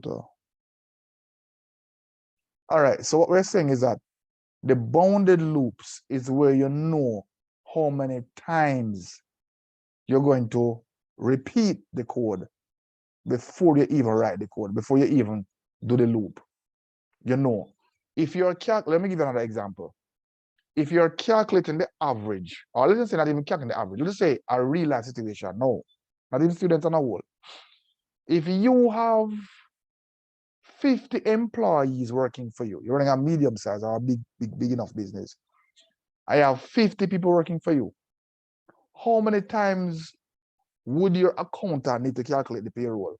All right, so what we're saying is that the bounded loops is where you know how many times you're going to repeat the code before you even write the code, before you even do the loop. You know, if you're let me give you another example. If you're calculating the average, or let's just say not even calculating the average, let's say a real life situation. No, not even students on a whole. If you have 50 employees working for you, you're running a medium size or a big enough business. I have 50 people working for you. How many times would your accountant need to calculate the payroll?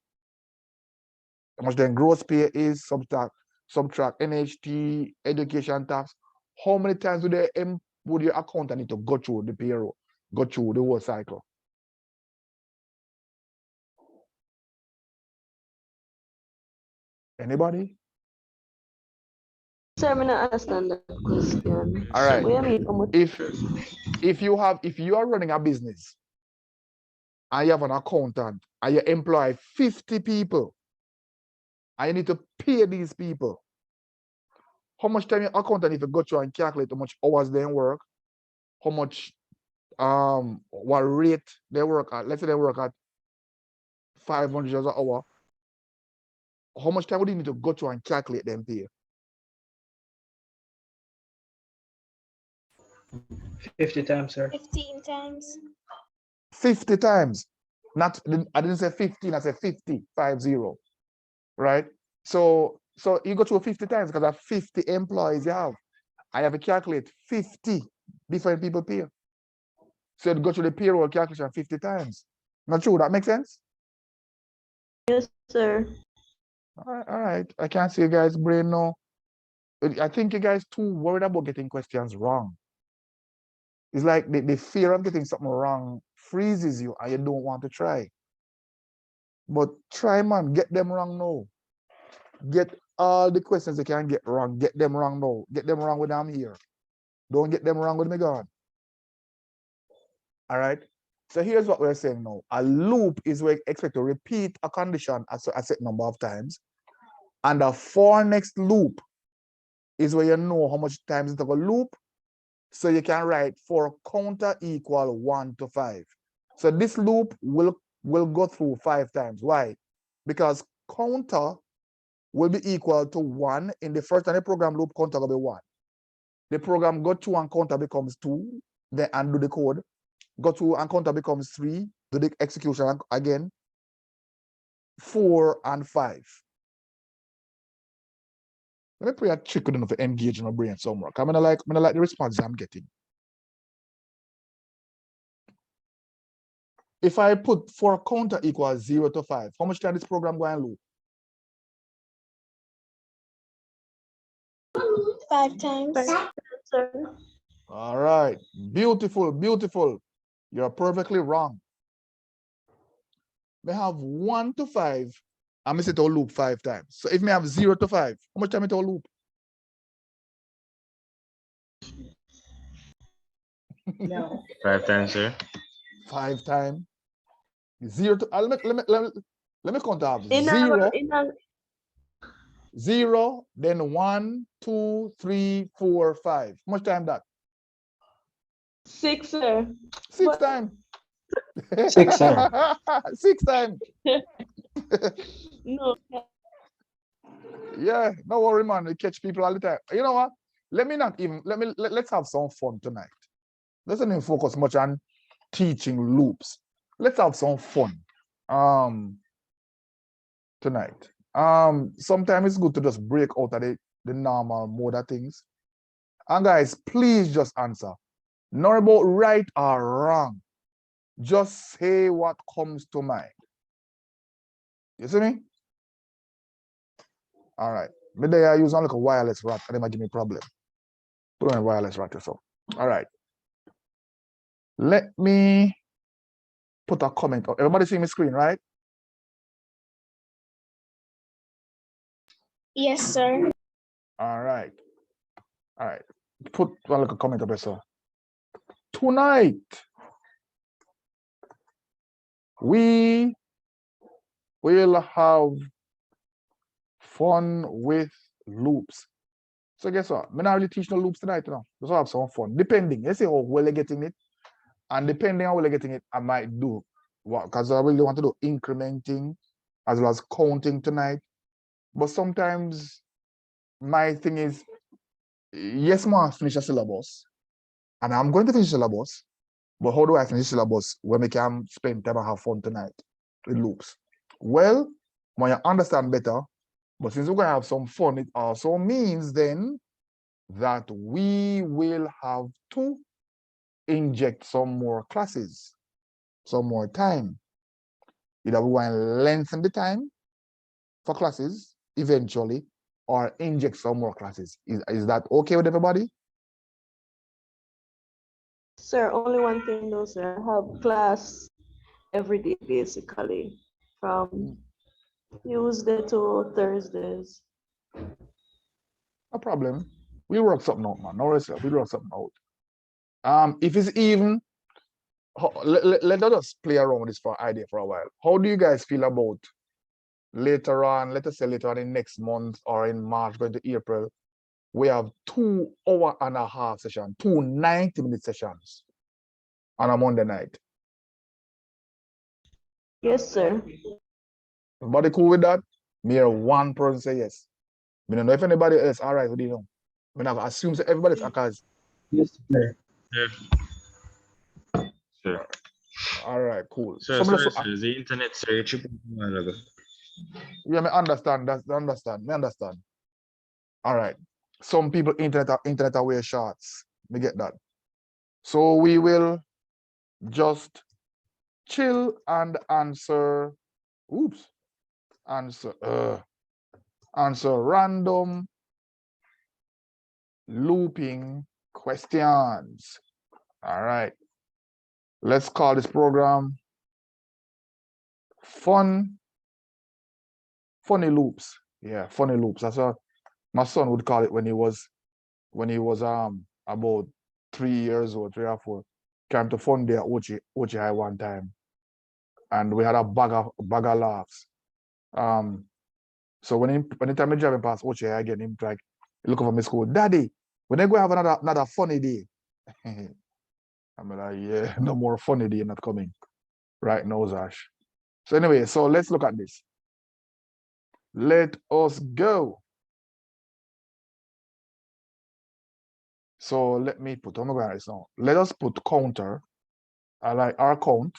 How much then gross pay is, subtract NHT, education tax. How many times would your accountant need to go through the payroll, go through the whole cycle? Anybody? Sir, I don't understand that question. All right. What do you mean? If you are running a business and you have an accountant and you employ 50 people and you need to pay these people, how much time your accountant need to go through and calculate how much hours they work, how much what rate they work at? Let's say they work at $500 an hour. How much time would you need to go through and calculate them pay? 50 times, sir. 15 times. 50 times. I didn't say 15, I said 50, 50. Right? So you go through 50 times because I have 50 employees you have. I have to calculate 50 different people pay. So you go through the payroll calculation 50 times. Not true, that makes sense? Yes, sir. All right. I can't see you guys' brain now. I think you guys too worried about getting questions wrong. It's like the fear of getting something wrong freezes you and you don't want to try. But try, man, get them wrong now. Get all the questions you can get wrong, get them wrong now. Get them wrong when I'm here. Don't get them wrong with me gone. All right. So here's what we're saying now. A loop is where you expect to repeat a condition a set number of times. And the for next loop is where you know how much times it's going to loop. So you can write for counter equal 1 to 5. So this loop will go through 5 times. Why? Because counter will be equal to 1 in the first time the program loop, counter will be 1. The program go 2 and counter becomes 2, then undo the code. Go 2 and counter becomes 3, do the execution again. 4 and 5. Let me pray a trick enough to engage in my brain somewhere. I'm gonna like the response I'm getting. If I put for counter equals 0 to 5, how much time this program going to loop? 5 times. Sir. All right. Beautiful, beautiful. You're perfectly wrong. We have 1 to 5. I'm going to loop 5 times. So if we have 0 to 5, how much time it will loop? No. 5 times, sir. 5 times. 0 to let me count up. 0, then 1, 2, 3, 4, 5. How much time that? 6, sir. 6 times. 6 times. 6 times. No. Yeah, no worry, man. We catch people all the time. You know what? Let's have some fun tonight. Let's not even focus much on teaching loops. Let's have some fun tonight. Sometimes it's good to just break out of the normal mode of things. And guys, please just answer. Not about right or wrong. Just say what comes to mind. You see me? All right. Maybe I use only a wireless rat and they might give me a problem. Put on a wireless rat or so. All right. Let me put a comment. Everybody see my screen, right? Yes, sir. All right. All right. Put one like a comment up there, so. Tonight, we will have Fun with loops. So guess what? I'm not really teaching the loops tonight, you know. Just have some fun. Depending, let's say how well you're getting it. And depending on how well you're getting it, I might do what, because I really want to do incrementing as well as counting tonight. But sometimes my thing is, yes, I'm going to finish a syllabus. And I'm going to finish the syllabus. But how do I finish the syllabus when we can spend time and have fun tonight with loops? Well, when you understand better, but since we're going to have some fun, it also means then that we will have to inject some more classes, some more time. Either we want to lengthen the time for classes eventually, or inject some more classes. Is that okay with everybody? Sir, only one thing though, sir. I have class every day basically from Tuesday to Thursdays. No problem. We'll work something out, man. No worries, we'll work something out. If it's even, let us play around with this for idea for a while. How do you guys feel about later on, let us say later on in next month or in March going to April, we have 2.5-hour sessions, 2 90-minute sessions on a Monday night. Yes, sir. Everybody cool with that? Mere one person say yes. I don't know if anybody else, all right, what do you know? I mean, I assume that everybody's because. Yes, sir. Yeah. Sure. All right, cool. Sir, Some of sir, the- sir, the internet, sir, Yeah, I understand. That's understand. I understand. All right. Some people internet aware shots. Me get that. So we will just chill and answer. Oops. Answer random looping questions. All right. Let's call this program funny loops. Yeah, funny loops. That's what my son would call it when he was about 3 years old, 3 or 4. Came to fun day at Ochi High one time, and we had a bag of laughs. So anytime I driving past Ochi High again, him like looking for me school, Daddy, when they go have another funny day. I'm like, yeah, no more funny day not coming right now, Zash. So anyway, so let's look at this. Let us go. So let me put, now. Let us put counter. I like our count.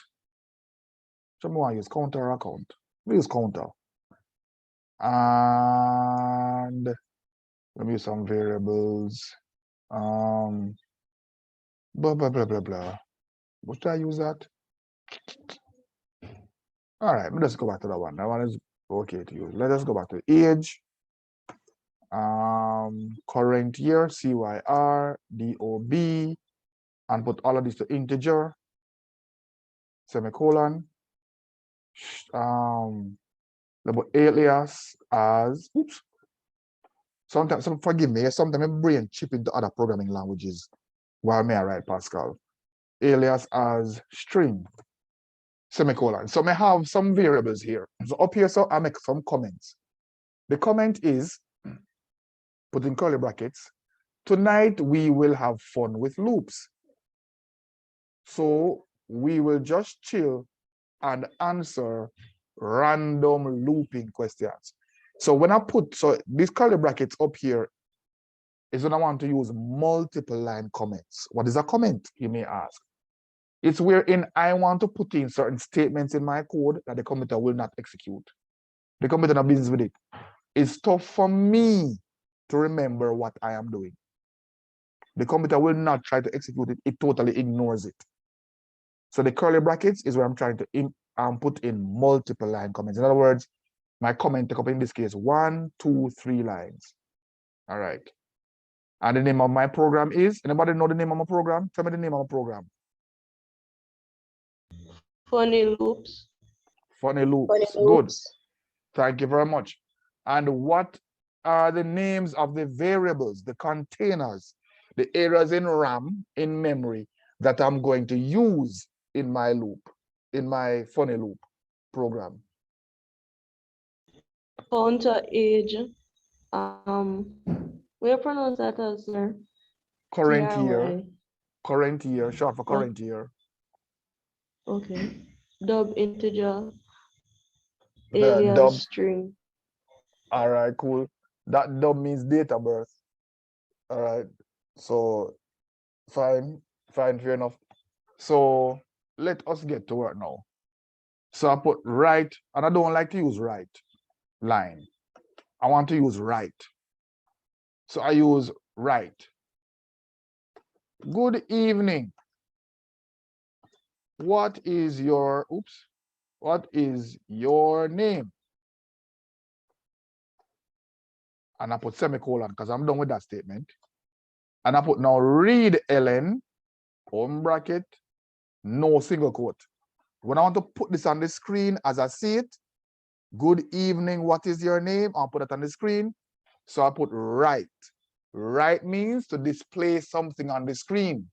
Someone use counter or count. We use counter. And let me use some variables. Blah, blah, blah, blah, blah. What should I use that? All right, let's go back to that one. That one is okay to use. Let us go back to age. Current year, CYR, DOB, and put all of this to integer, semicolon. Label alias as, oops. Sometimes, forgive me, sometimes my brain chip into other programming languages while may I write Pascal. Alias as string, semicolon. So I have some variables here. So up here, so I make some comments. The comment is, put in curly brackets, tonight we will have fun with loops. So we will just chill and answer random looping questions. So when I put, so these curly brackets up here is when I want to use multiple line comments. What is a comment, you may ask? It's wherein I want to put in certain statements in my code that the commenter will not execute. The commenter not business with it. It's tough for me to remember what I am doing. The commenter will not try to execute it. It totally ignores it. So the curly brackets is where I'm trying to put in multiple line comments. In other words, my comment take up in this case 1, 2, 3 lines. All right. And the name of my program is, anybody know the name of my program? Tell me the name of my program. Funny loops. Funny loops. Funny Good. loops. Thank you very much. And what are the names of the variables, the containers, the areas in RAM, in memory, that I'm going to use in my loop, in my funny loop program? Counter age. We pronounce that as sir. Current year. TRY. Current year, short for Oh. current year. Okay. Dub integer. Alias Dub. string. All right, cool. That dub means date of birth. All right. So fine, fair enough. So let us get to work now. So I put right, and I don't like to use right line. I want to use right. So I use right. Good evening. What is your name? And I put semicolon because I'm done with that statement. And I put now read Ellen, open bracket, no single quote. When I want to put this on the screen as I see it, good evening, what is your name? I'll put it on the screen. So I put right. Right means to display something on the screen.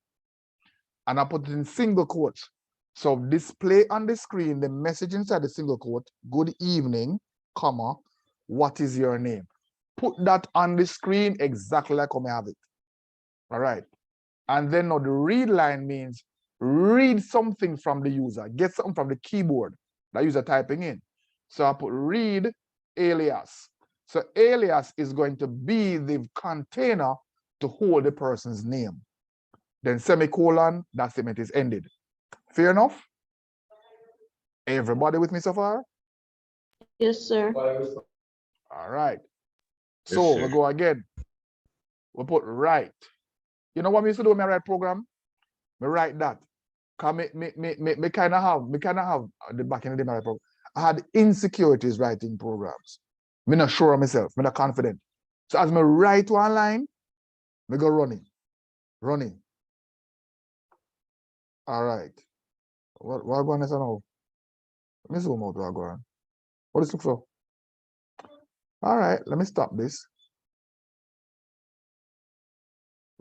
And I put it in single quotes. So display on the screen the message inside the single quote, good evening, comma, what is your name? Put that on the screen exactly like how I have it. All right. And then now the read line means read something from the user, get something from the keyboard that user typing in. So I put read alias. So alias is going to be the container to hold the person's name. Then semicolon, that statement is ended. Fair enough? Everybody with me so far? Yes, sir. All right. So we go again. We put right. You know what we used to do in my write program? Me write that. Cause me kind of have the back in the day my program. I had insecurities writing programs. Me not sure of myself, me not confident. So as me write one line, me go running. All right. What going on now? Let me zoom out what going on. What is look for? All right, let me stop this.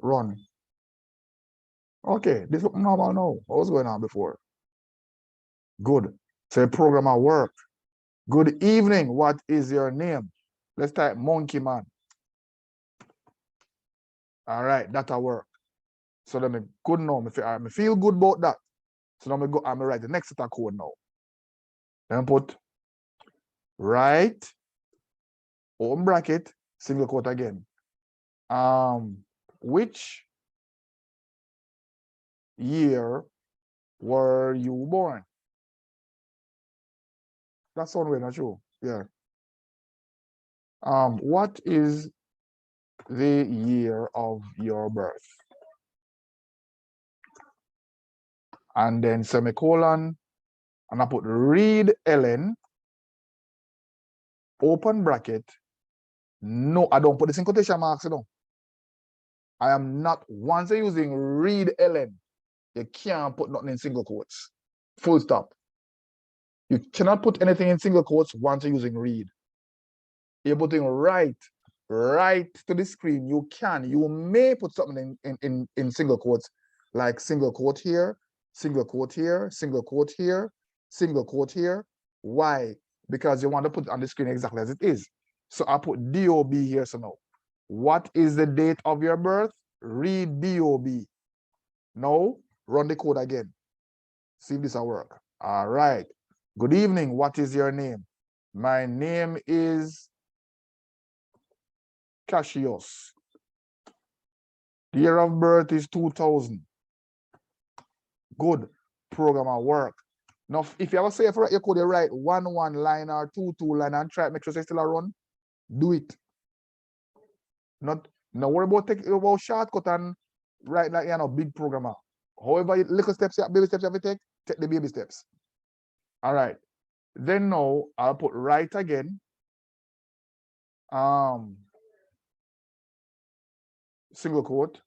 Run. Okay, this look normal now. What was going on before? Good. So the program at work. Good evening. What is your name? Let's type Monkey Man. All right, that'll work. So let me good now. Me feel good about that. So now me go and me write the next set of code now. Then put right, open bracket, single quote again. Which year were you born? That's one way, not true. Yeah. What is the year of your birth? And then semicolon, and I put read Ellen, open bracket. No, I don't put this in quotation marks, you know. I am not, once you're using read Ellen, you can't put nothing in single quotes. Full stop. You cannot put anything in single quotes once you're using read. You're putting right to the screen. You can. You may put something in single quotes, like single quote here, single quote here, single quote here, single quote here. Why? Because you want to put it on the screen exactly as it is. So I put DOB here. So now, what is the date of your birth? Read DOB. Now, run the code again. See if this will work. All right. Good evening. What is your name? My name is Cassius. The year of birth is 2000. Good. Program at work. Now, if you ever say for you could write 1 line or 2 line and try to make sure it's still a run, do it. Not worry about shortcut and write like big programmer. However, little steps, baby steps you have to take the baby steps. All right. Then now I'll put right again. Single quote.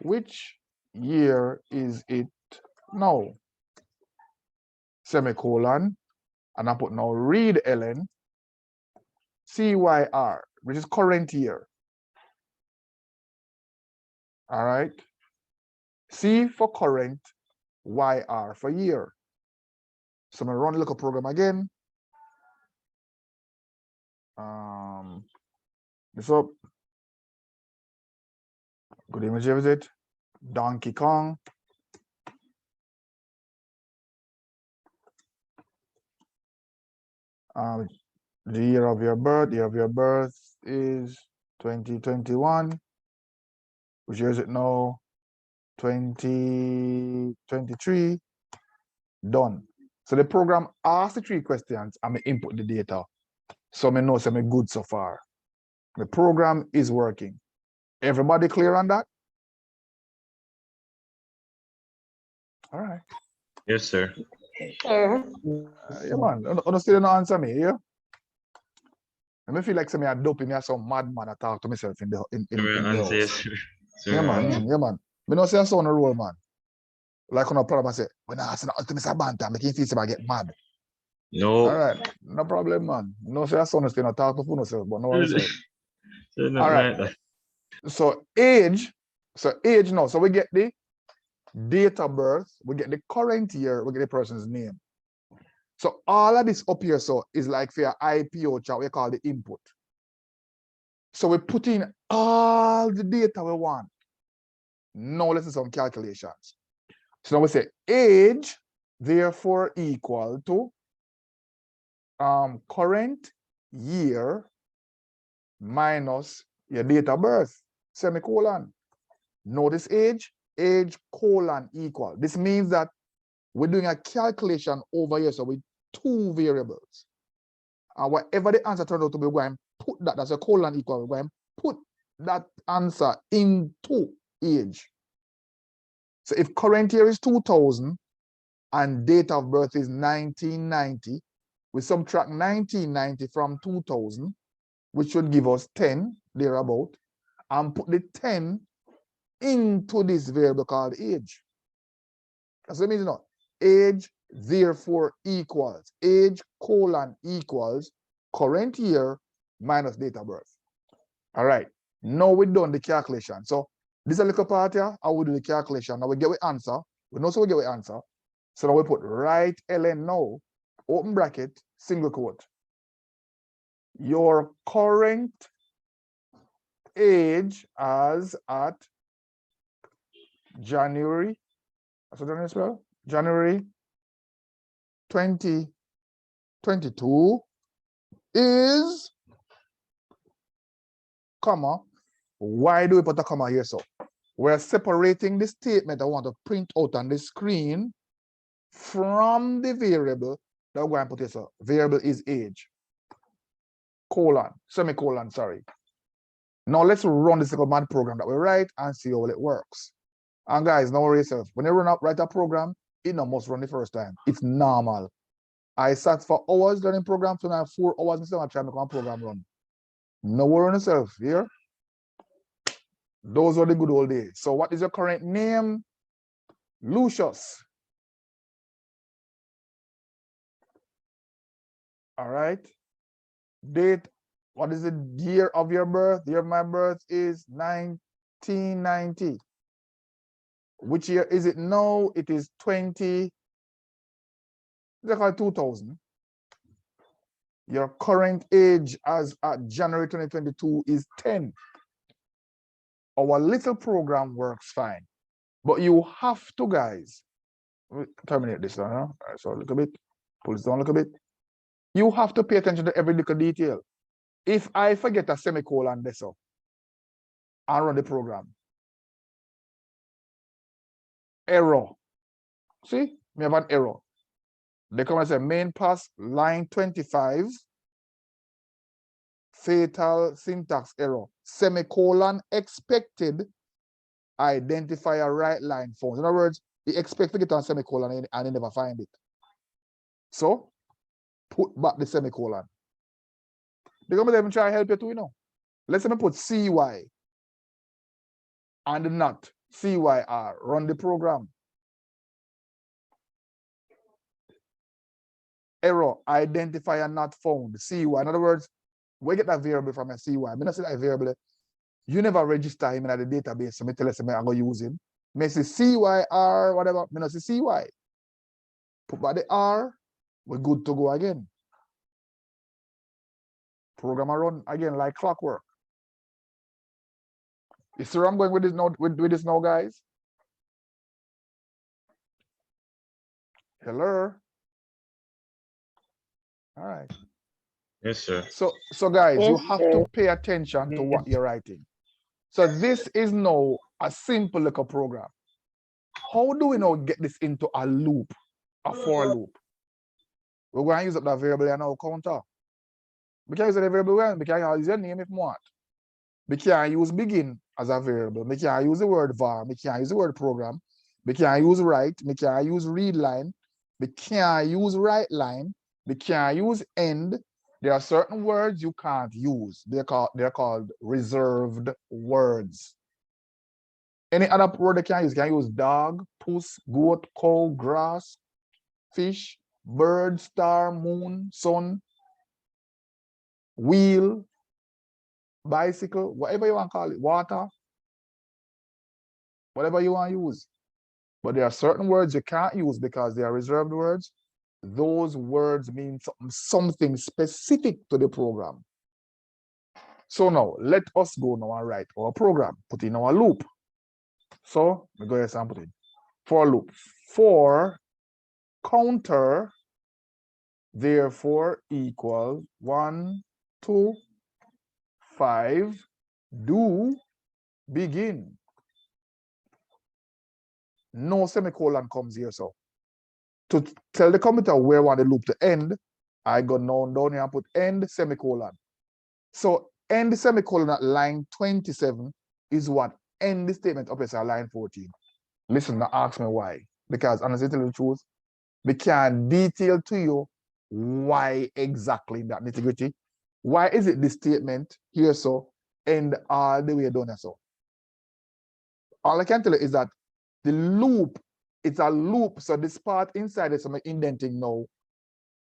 Which year is it now? Semicolon. And I put now read Ellen. CYR, which is current year. All right. C for current, YR for year. So I'm gonna run a little program again. This up. Good image visit. Donkey Kong. The year of your birth is 2021. Which year is it now? 2023. Done. So the program asks the 3 questions and I input the data. So I know I'm good so far. The program is working. Everybody clear on that? All right. Yes, sir. Sir. Yeah, man. You still don't answer me, yeah? I feel like some dope me as some mad man I talk to myself in the Answer, yes, house. sir. Yeah, man. Yeah, man. Me not say I on the roll, man. Like on a problem, I say, when I ask to Mr. Banta, make him feel I get mad. No. All right. No problem, man. No say I still not talk to myself, but no worries. Sir, not All right. like that. So age now. So we get the date of birth, we get the current year, we get the person's name. So all of this up here so is like for your IPO chart, we call the input. So we put in all the data we want. Now let's do some calculations. So now we say age, therefore equal to current year minus your date of birth, semicolon. Notice age colon equal. This means that we're doing a calculation over here, so with 2 variables. And whatever the answer turns out to be, we're going to put that, that's a colon equal, we're going to put that answer into age. So if current year is 2000 and date of birth is 1990, we subtract 1990 from 2000, which would give us 10, thereabout, and put the 10 into this variable called age. That's what it means, you know. Age, therefore, equals, age colon equals current year minus date of birth. All right, now we've done the calculation. So this is a little part here, I will do the calculation. Now we get the answer. We know so we get the answer. So now we put right ln now, open bracket, single quote. Your current age as at January, January 2022 is, comma, why do we put a comma here? So we're separating the statement I want to print out on the screen from the variable that we're going to put here. So variable is age, colon, semicolon, sorry. Now let's run this little mad program that we write and see how it works. And guys, don't worry yourself. When you write a program, it not must run the first time. It's normal. I sat for hours learning program, so now 4 hours instead of trying to make a program run. No worry on yourself here. Those were the good old days. So what is your current name? Lucius. All right. Date, what is the year of your birth? The year of my birth is 1990. Which year is it now? It is 2000. Your current age as at January 2022 is 10. Our little program works fine. But you have to, guys, terminate this one, huh? All right, so a little bit, pull this down a little bit. You have to pay attention to every little detail. If I forget a semicolon this up, I'll run the program. Error. See, we have an error. They come and say main pass, line 25, fatal syntax error, semicolon expected, identifier right line found. In other words, he expects to get a semicolon and he never find it. So, put back the semicolon. They're going to even try to help you too, you know. Let's say I put CY and not CYR, run the program. Error, identifier not found, CY. In other words, we get that variable from a CY. I mean, I say that variable, you never register him in the database, so I tell us I'm going to use him. I say CYR, whatever, I say CY. Put back the R, we're good to go again. program will run again like clockwork. You see where I'm going with this now, with this now, guys? Hello? All right. Yes, sir. So guys, you Yes, have to pay attention to what you're writing. So this is now a simple little program. How do we now get this into a loop, a for loop? We're going to use up that variable and now counter. We can use the variable when we can use your name if we want. We can use begin as a variable. We can use the word var. We can use the word program. We can use write. We can use read line. We can use write line. We can use end. There are certain words you can't use. They're called reserved words. Any other word they can use? Can use dog, puss, goat, cow, grass, fish, bird, star, moon, sun, wheel, bicycle, whatever you want to call it, water, whatever you want to use. But there are certain words you can't use because they are reserved words. Those words mean something specific to the program. So now, let us go now and write our program, put in our loop. So, we go ahead and put in for loop. For counter, therefore, equal 1, 2, 5, do, begin. No semicolon comes here, so. To tell the computer where I want the loop to end, I go down here and put end semicolon. So end semicolon at line 27 is what end the statement up at line 14. Listen, now ask me why. Because honestly, tell you the truth, we can't detail to you why exactly that nitty-gritty. Why is it this statement here so end all the way down here so? All I can tell you is that the loop, it's a loop. So this part inside it, so I'm indenting now,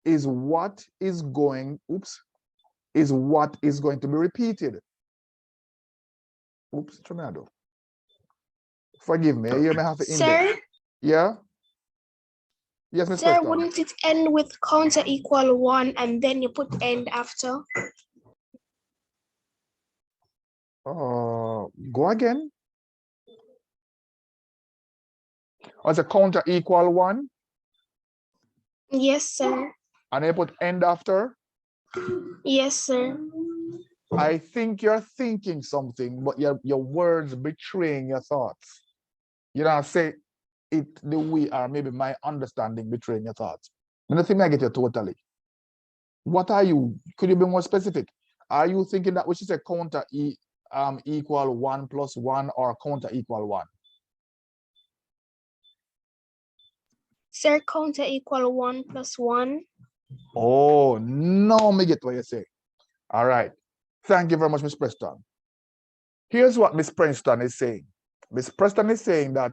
is what is going, is what is going to be repeated. Oops, tornado. Forgive me, you may have to indent. Sir, Yeah? Yes, Miss sir, Preston. wouldn't it end with counter equal 1 and then you put end after? Go again. Was a counter equal 1? Yes, sir. And I put end after? Yes, sir. I think you're thinking something, but your words betraying your thoughts. You don't say it the way, or maybe my understanding betraying your thoughts. I don't think I get you totally. What are you? Could you be more specific? Are you thinking that we should say counter equal 1 plus 1 or counter equal 1? Sir, counter equal 1 plus 1. Oh, no, me get what you say. All right. Thank you very much, Miss Preston. Here's what Miss Preston is saying. Miss Preston is saying that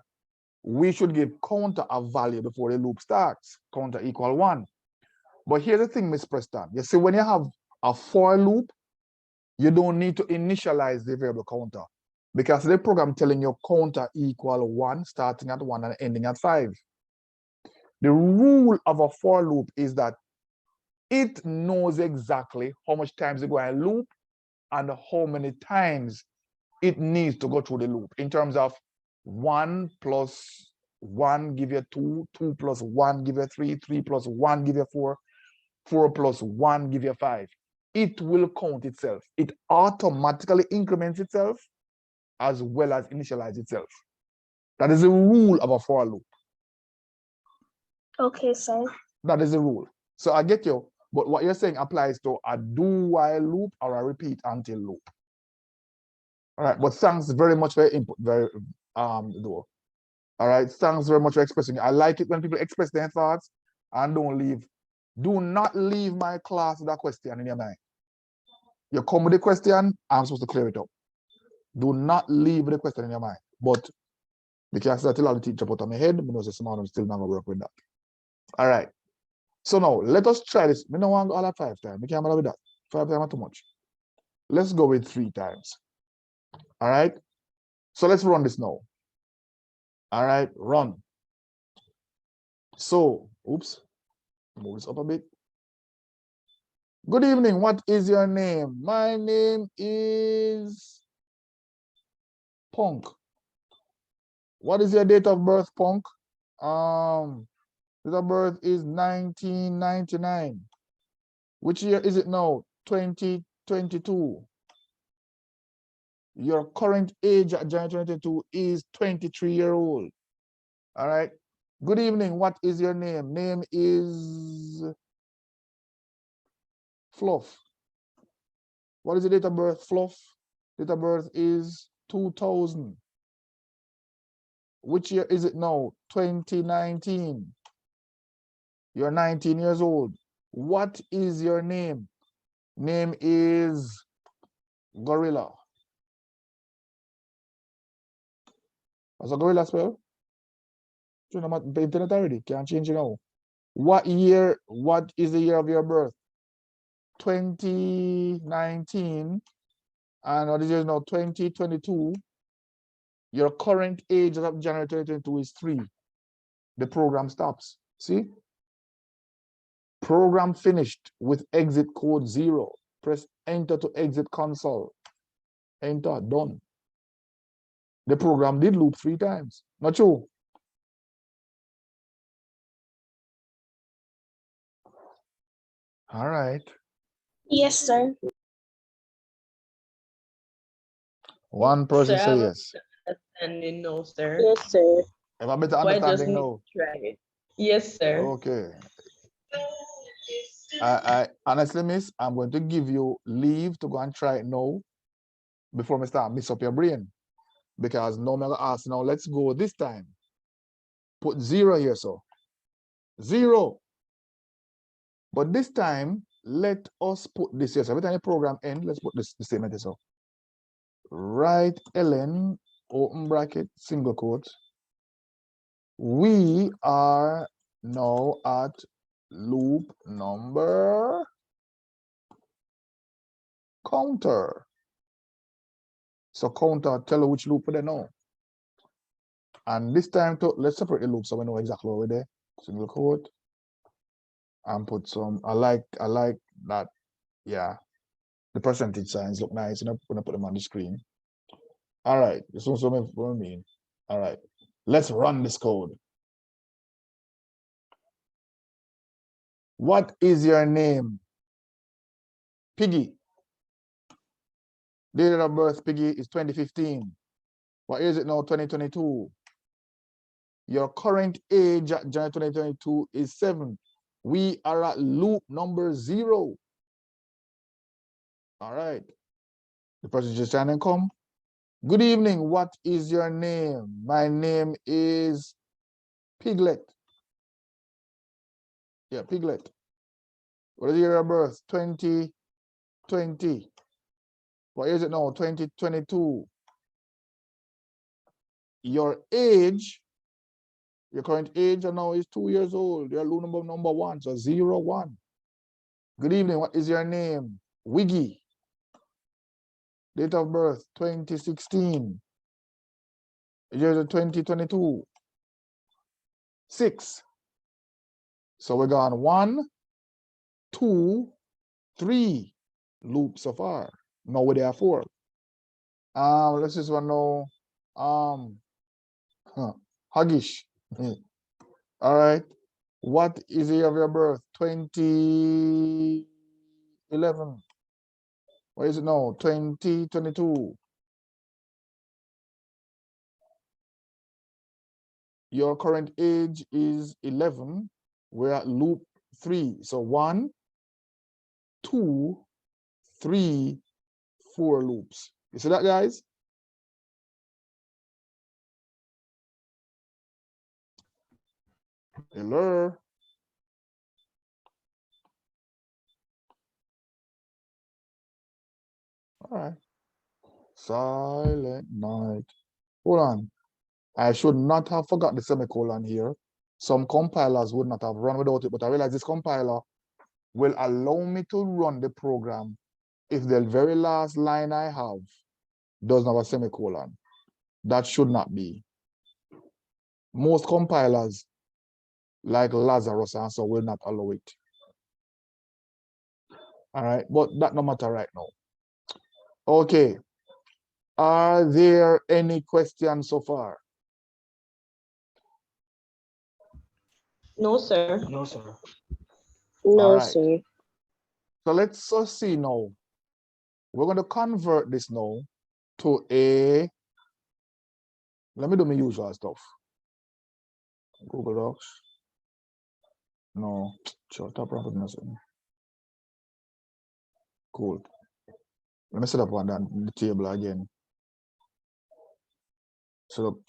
we should give counter a value before the loop starts, counter equal 1. But here's the thing, Miss Preston. You see, when you have a for loop, you don't need to initialize the variable counter because the program telling you counter equal 1, starting at 1 and ending at 5. The rule of a for loop is that it knows exactly how much times you go and loop and how many times it needs to go through the loop in terms of 1 plus 1 give you 2, 2 plus 1 give you 3, 3 plus 1 give you 4, 4 plus 1 give you 5. It will count itself. It automatically increments itself as well as initialize itself. That is the rule of a for loop. Okay, sir. That is the rule. So I get you, but what you're saying applies to a do while loop or a repeat until loop. All right, but thanks very much for your input. Though. All right, thanks very much for expressing. I like it when people express their thoughts and don't leave. Do not leave my class with a question in your mind. You come with a question, I'm supposed to clear it up. Do not leave with a question in your mind. But because I tell all the teacher put on my head, because the smart still not gonna work with that. All right. So now let us try this. We don't want to go all at 5 times. We can't bother with that. 5 times are too much. Let's go with 3 times. All right. So let's run this now. All right, run. So, oops, move this up a bit. Good evening. What is your name? My name is Punk. What is your date of birth, Punk? Date of birth is 1999. Which year is it now? 2022. Your current age at January 2022 is 23-year-old. All right. Good evening. What is your name? Name is Fluff. What is the date of birth, Fluff? Date of birth is 2000. Which year is it now? 2019. You're 19 years old. What is your name? Name is Gorilla. What's a gorilla spell? I'm at the internet already. Can't change it now. What year? What is the year of your birth? 2019. And what is it now? 2022. Your current age as of January 2022 is 3. The program stops. See? Program finished with exit code 0. Press enter to exit console. Enter, done. The program did loop 3 times. Not true? All right. Yes, sir. One person Sir, say I'm yes. understanding no, sir. Yes, sir. Have a better But I just understanding need now. to try it. Yes, sir. Okay. I honestly, miss, I'm going to give you leave to go and try it now before I start mess up your brain. Because no matter ask now, let's go this time. Put 0 here, so 0. But this time, let us put this here. So every time the program ends, let's put this the statement here. So right ln open bracket single quote. We are now at loop number counter. So counter tell you which loop they know. And this time to let's separate the loops so we know exactly where we're there. Single quote. And put some I like that. Yeah. The percentage signs look nice, when I put them on the screen. All right. This one's what I mean. All right. Let's run this code. What is your name? Piggy. Date of birth, Piggy, is 2015. What is it now? 2022. Your current age at January 2022 is 7. We are at loop number 0. All right. The person just trying to come. Good evening. What is your name? My name is Piglet. Yeah, Piglet. What is your birth? 2020. What is it now? 2022. Your age, your current age now is 2 years old. You're loop number 1, so 0, 1. Good evening. What is your name? Wiggy. Date of birth, 2016. Year 2022. 6. So we're gone 1, 2, 3 loops so far. Now we're there 4. Let's just want to know. Huggish. All right. What is the year of your birth? 2011. What is it now? 2022. Your current age is 11. We're at loop 3. So 1, 2, 3, 4 loops. You see that, guys? Hello. All right. Silent night. Hold on. I should not have forgot the semicolon here. Some compilers would not have run without it, but I realize this compiler will allow me to run the program if the very last line I have doesn't have a semicolon. That should not be. Most compilers, like Lazarus and so, will not allow it. All right, but that no matter right now. Okay. Are there any questions so far? No, sir. No, sir. All No, right. sir. So let's see now. We're going to convert this now to a, let me do my usual stuff. Google Docs. No, shut up, Robert Nelson. Cool. Let me set up on the table again. Set up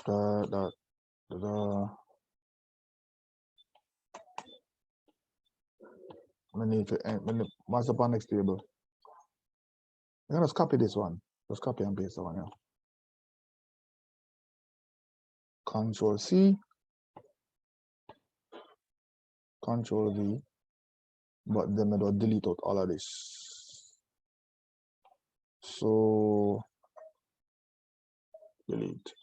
I need to what's up on next table? I'm gonna just copy this one. Just copy and paste the one, yeah. Control C, Control V, but then I don't delete out all of this. So delete.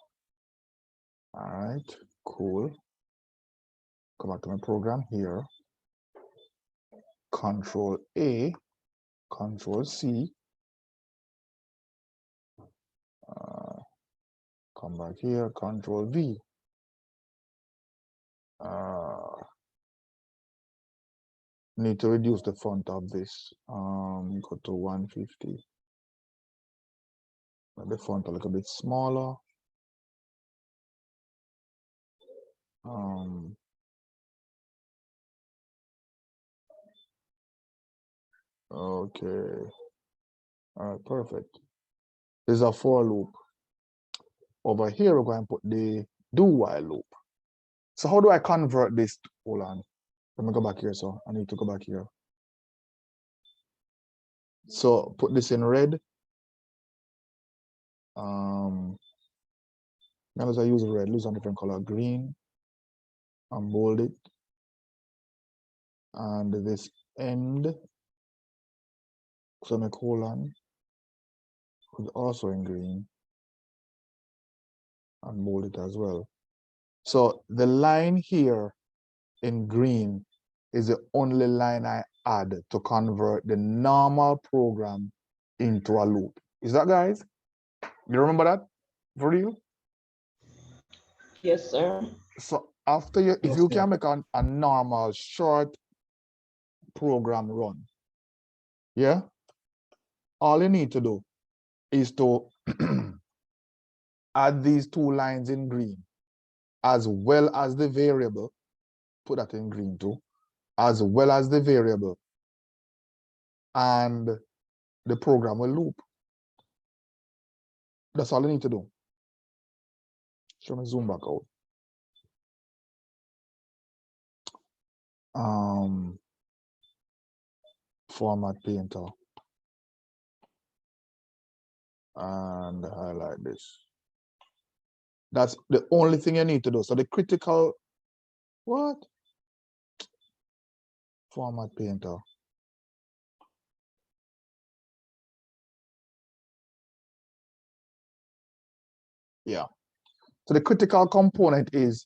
All right, cool. Come back to my program here. Control A, Control C. Come back here, Control V. Need to reduce the font of this. Go to 150. Make the font a little bit smaller. Okay. All right, perfect. This is a for loop. Over here, we're going to put the do while loop. So how do I convert this? Hold on. Let me go back here. So I need to go back here. So put this in red. Now as I use red, use a different color, green, and bold it. And this end, semicolon, is also in green, and bold it as well. So the line here in green is the only line I add to convert the normal program into a loop. Is that, guys? You remember that for real? Yes, sir. So after you, if Yes, you sir. can make a normal short program run, yeah, all you need to do is to add these two lines in green, as well as the variable, put that in green too, as well as the variable, and the program will loop. That's all you need to do. Show me zoom back out. Format Painter. And highlight this. That's the only thing you need to do. So the critical, what? Format Painter. Yeah. So the critical component is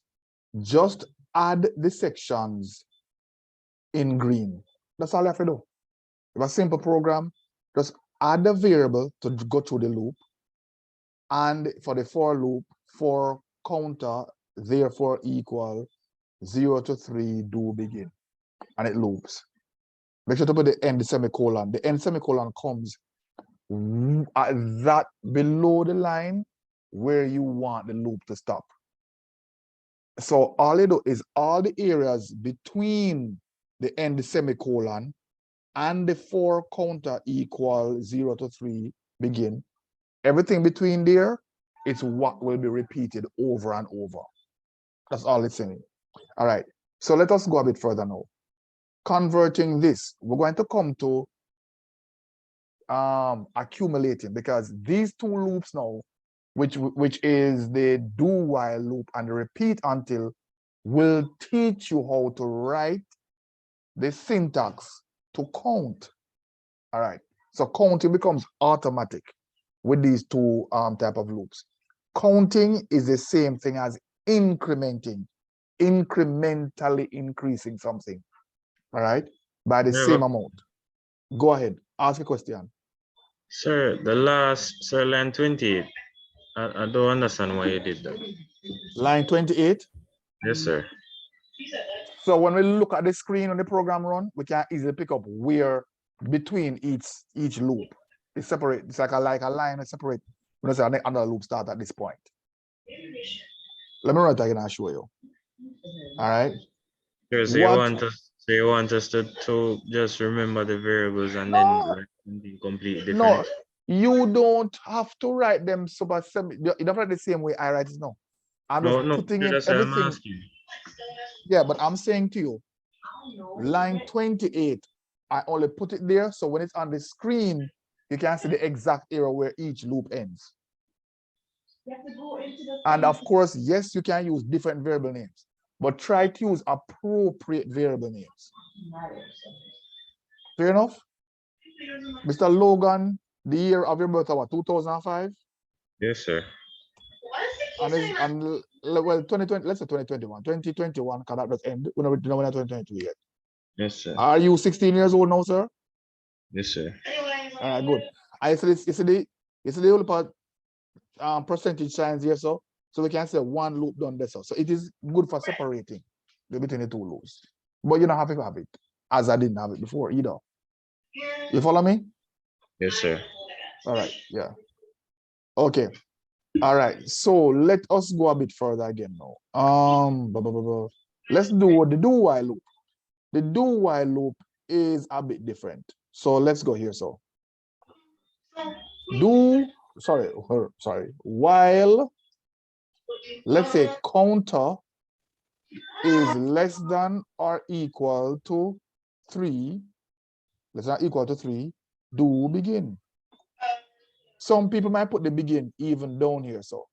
just add the sections in green. That's all you have to do. It's a simple program. Just add the variable to go through the loop. And for the for loop, for counter, therefore equal 0 to 3, do begin. And it loops. Make sure to put the end semicolon. The end semicolon comes at that below the line where you want the loop to stop. So all you do is all the areas between the end semicolon and the for counter equal 0 to 3 begin. Everything between there is what will be repeated over and over. That's all it's saying. All right. So let us go a bit further now. Converting this, we're going to come to accumulating, because these two loops now, which is the do while loop and the repeat until, will teach you how to write the syntax to count. All right. So counting becomes automatic with these two type of loops. Counting is the same thing as incrementing, incrementally increasing something. All right, by the Yeah, same but amount. Go ahead. Ask a question. Sir, the last, sir, line 28. I don't understand why you did that. Line 28. Yes, sir. So when we look at the screen on the program run, we can easily pick up where between each loop. It's separate. It's like a line that's separate. We don't say another loop start at this point. Let me run it again and show you. All right. Sir, so you want us to just remember the variables and then No. write something completely No, different? you don't have to write them super semi. You don't write the same way I write it now. I'm just No, putting in that's what I'm everything. asking. Yeah, but I'm saying to you, line 28, I only put it there. So when it's on the screen, you can see the exact area where each loop ends. And of course, yes, you can use different variable names, but try to use appropriate variable names. Fair enough? Mr. Logan, the year of your birth, what, 2005? Yes, sir. And well, 2020, let's say 2021. 2021 cannot just end. We're not 2022 yet. Yes, sir. Are you 16 years old now, sir? Yes, sir. All right, good. I see this, you see the whole part percentage signs here, so we can say one loop done this. So it is good for separating between the two loops. But you don't have to have it, as I didn't have it before either. You follow me? Yes, sir. All right, yeah. Okay. All right, so let us go a bit further again now. Let's do the do-while loop. The do-while loop is a bit different. So let's go here. So while, let's say counter is less than or equal to 3, less than or equal to 3, do begin. Some people might put the begin even down here. So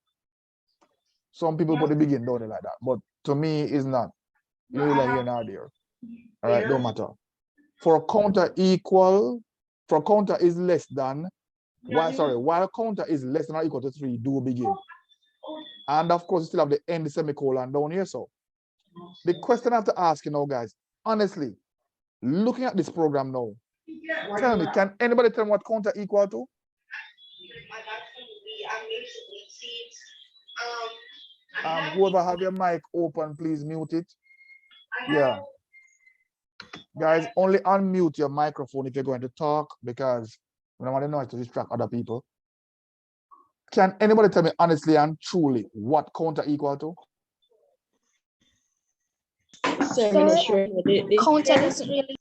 some people put the begin down there like that, but to me it's not. You know, like here nor there. All right, don't matter. For counter equal, for counter is less than, while counter is less than or equal to 3, do begin. And of course, you still have the end semicolon down here. So the question I have to ask you now, guys, honestly, looking at this program now, tell me, can anybody tell me what counter equal to? Whoever have your mic open, please mute it. Yeah. Guys, only unmute your microphone if you're going to talk, because we don't want the noise to distract other people. Can anybody tell me honestly and truly what counter equal to? Sir, I'm not sure. Counter isn't really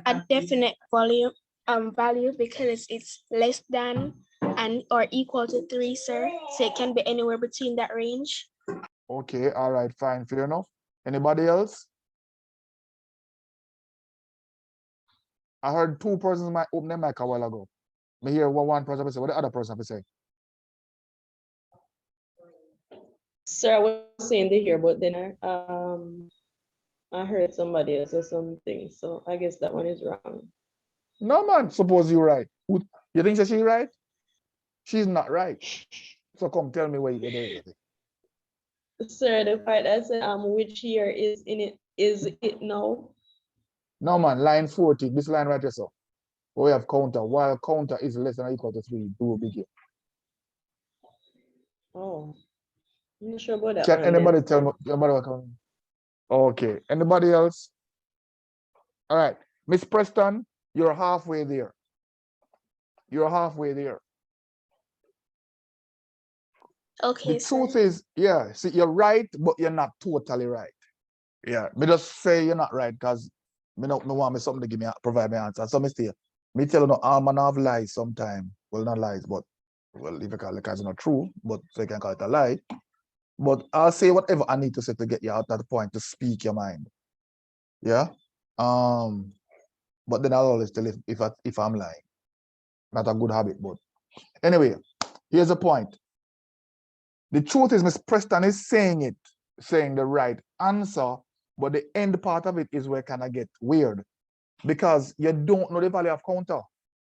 a definite value because it's less than and or equal to 3, sir. So it can be anywhere between that range. Okay, all right, fine, fair enough. Anybody else? I heard 2 persons might open their mic a while ago. Me hear what one person say, what the other person say. Sir, I was saying to hear, but then I heard somebody else or something, so I guess that one is wrong. No, man, suppose you're right. You think that she's right? She's not right. So come tell me where you did it. Sir, the part that said which year is it now? No, man, line 40, this line right here, so we have counter. While counter is less than or equal to 3, do begin. Oh, I'm not sure about that. Can one anybody then, tell sir. me? Anybody what okay, anybody else? All right, Miss Preston, you're halfway there. You're halfway there. Okay, The sir. truth is, yeah, see, you're right, but you're not totally right. Yeah, me just say you're not right because me want me something to give me provide me answer. So me tell you no all manner of lies sometime. Well, not lies, but well, if you call it, it's not true, but so you can call it a lie. But I'll say whatever I need to say to get you out at the point to speak your mind. Yeah. But then I'll always tell if I'm lying. Not a good habit, but anyway, here's the point. The truth is, Miss Preston is saying the right answer, but the end part of it is where it kind of get weird because you don't know the value of counter.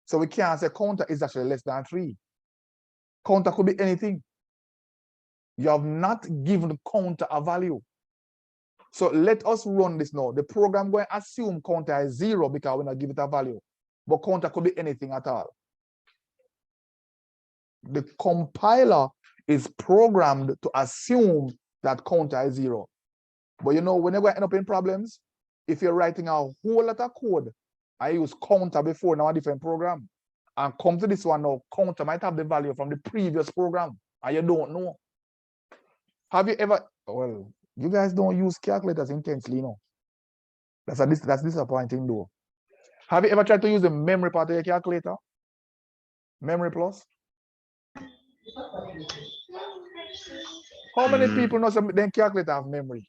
So we can't say counter is actually less than 3. Counter could be anything. You have not given counter a value. So let us run this now. The program going to assume counter is 0 because we're not give it a value. but counter could be anything at all. The compiler is programmed to assume that counter is 0. But you know, whenever I end up in problems, if you're writing a whole lot of code, I use counter before now a different program. And come to this one now, counter might have the value from the previous program, and you don't know. Have you ever, well, you guys don't use calculators intensely, you know. That's disappointing though. Have you ever tried to use the memory part of your calculator? Memory plus? How many people know some then calculator have memory?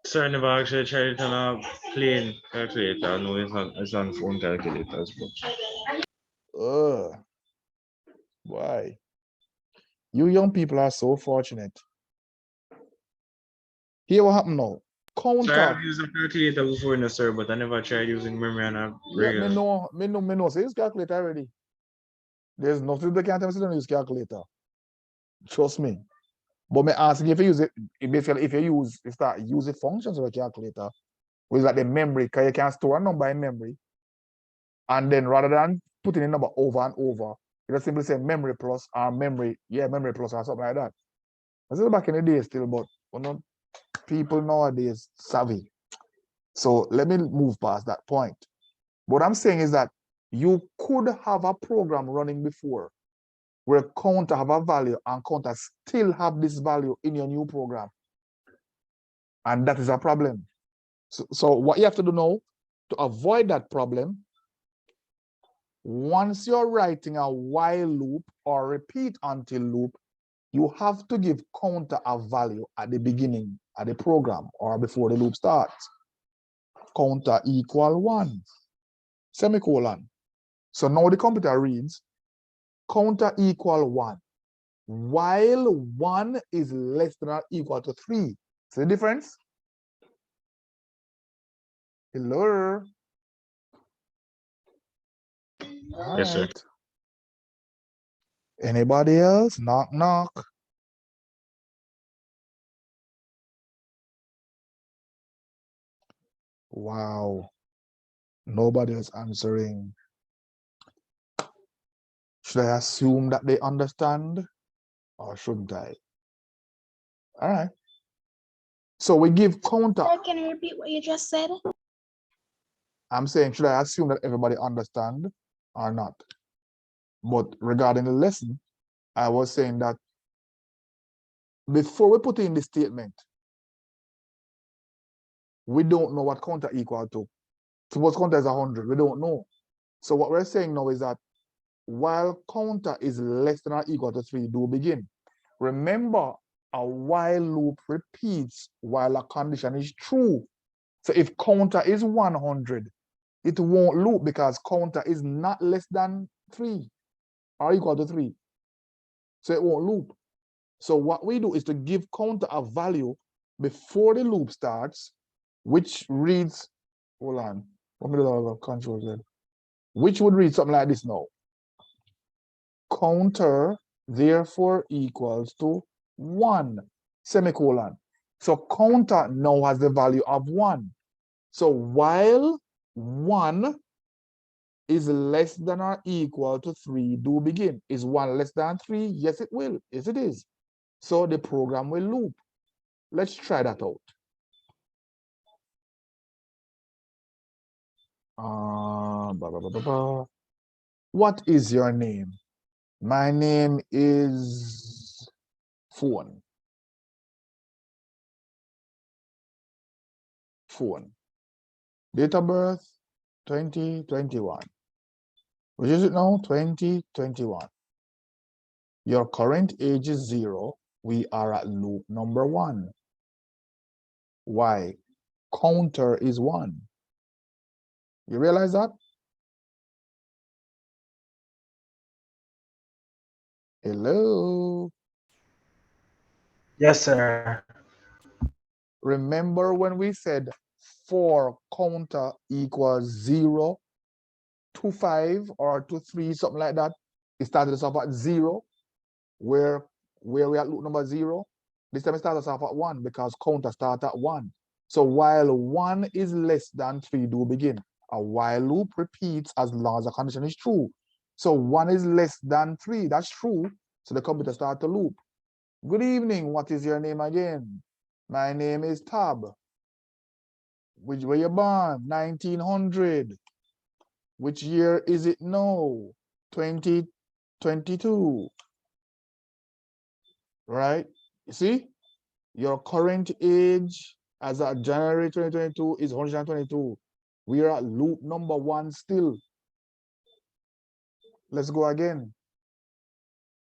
Sir, I never actually tried it on a plain calculator. I know it's on phone calculators, but Why? You young people are so fortunate. Here what happened now? sir, Counter. I've used a calculator before in the sir, but I never tried using memory on a Yeah, regular. me know. Say use calculator already. There's nothing they can't tell me don't use calculator. Trust me. But me asking if you use it, if you start using functions of a calculator, which is like the memory, because you can store a number in memory, and then rather than putting a number over and over, you just simply say memory plus or memory plus or something like that. I said back in the day still, but people nowadays savvy. So let me move past that point. What I'm saying is that you could have a program running before where counter have a value and counter still have this value in your new program. And that is a problem. So what you have to do now to avoid that problem, once you're writing a while loop or repeat until loop, you have to give counter a value at the beginning of the program or before the loop starts. Counter equal 1, semicolon. So now the computer reads counter equal 1, while 1 is less than or equal to 3. See the difference? Hello? All Yes, sir. right. Anybody else? Knock, knock. Wow. Nobody is answering. Should I assume that they understand or shouldn't I? All right. So we give counter. Sir, can you repeat what you just said? I'm saying, should I assume that everybody understand or not? But regarding the lesson, I was saying that before we put in the statement, we don't know what counter equal to. Suppose counter is 100, we don't know. So what we're saying now is that while counter is less than or equal to 3, do begin. Remember, a while loop repeats while a condition is true. So if counter is 100, it won't loop because counter is not less than 3 or equal to 3. So it won't loop. So what we do is to give counter a value before the loop starts, which reads, hold on, let me do a control Z, which would read something like this now. Counter therefore equals to 1, semicolon. So counter now has the value of 1. So while 1 is less than or equal to 3, do begin. Is 1 less than 3? Yes, it will. Yes, it is. So the program will loop. Let's try that out. What is your name? My name is Phone. Date of birth, 2021. Which is it now? 2021. Your current age is 0. We are at loop number 1. Why? Counter is 1. You realize that? Hello? Yes, sir. Remember when we said for counter equals 0 to 5 or to 3, something like that? It started us off at 0, where we are at loop number 0. This time it starts us off at 1 because counter starts at 1. So while 1 is less than 3, do begin. A while loop repeats as long as the condition is true. So 1 is less than 3. That's true. So the computer starts to loop. Good evening. What is your name again? My name is Tab. Which were you born? 1900. Which year is it now? 2022. Right? You see? Your current age as of January 2022 is 122. We are at loop number 1 still. Let's go again.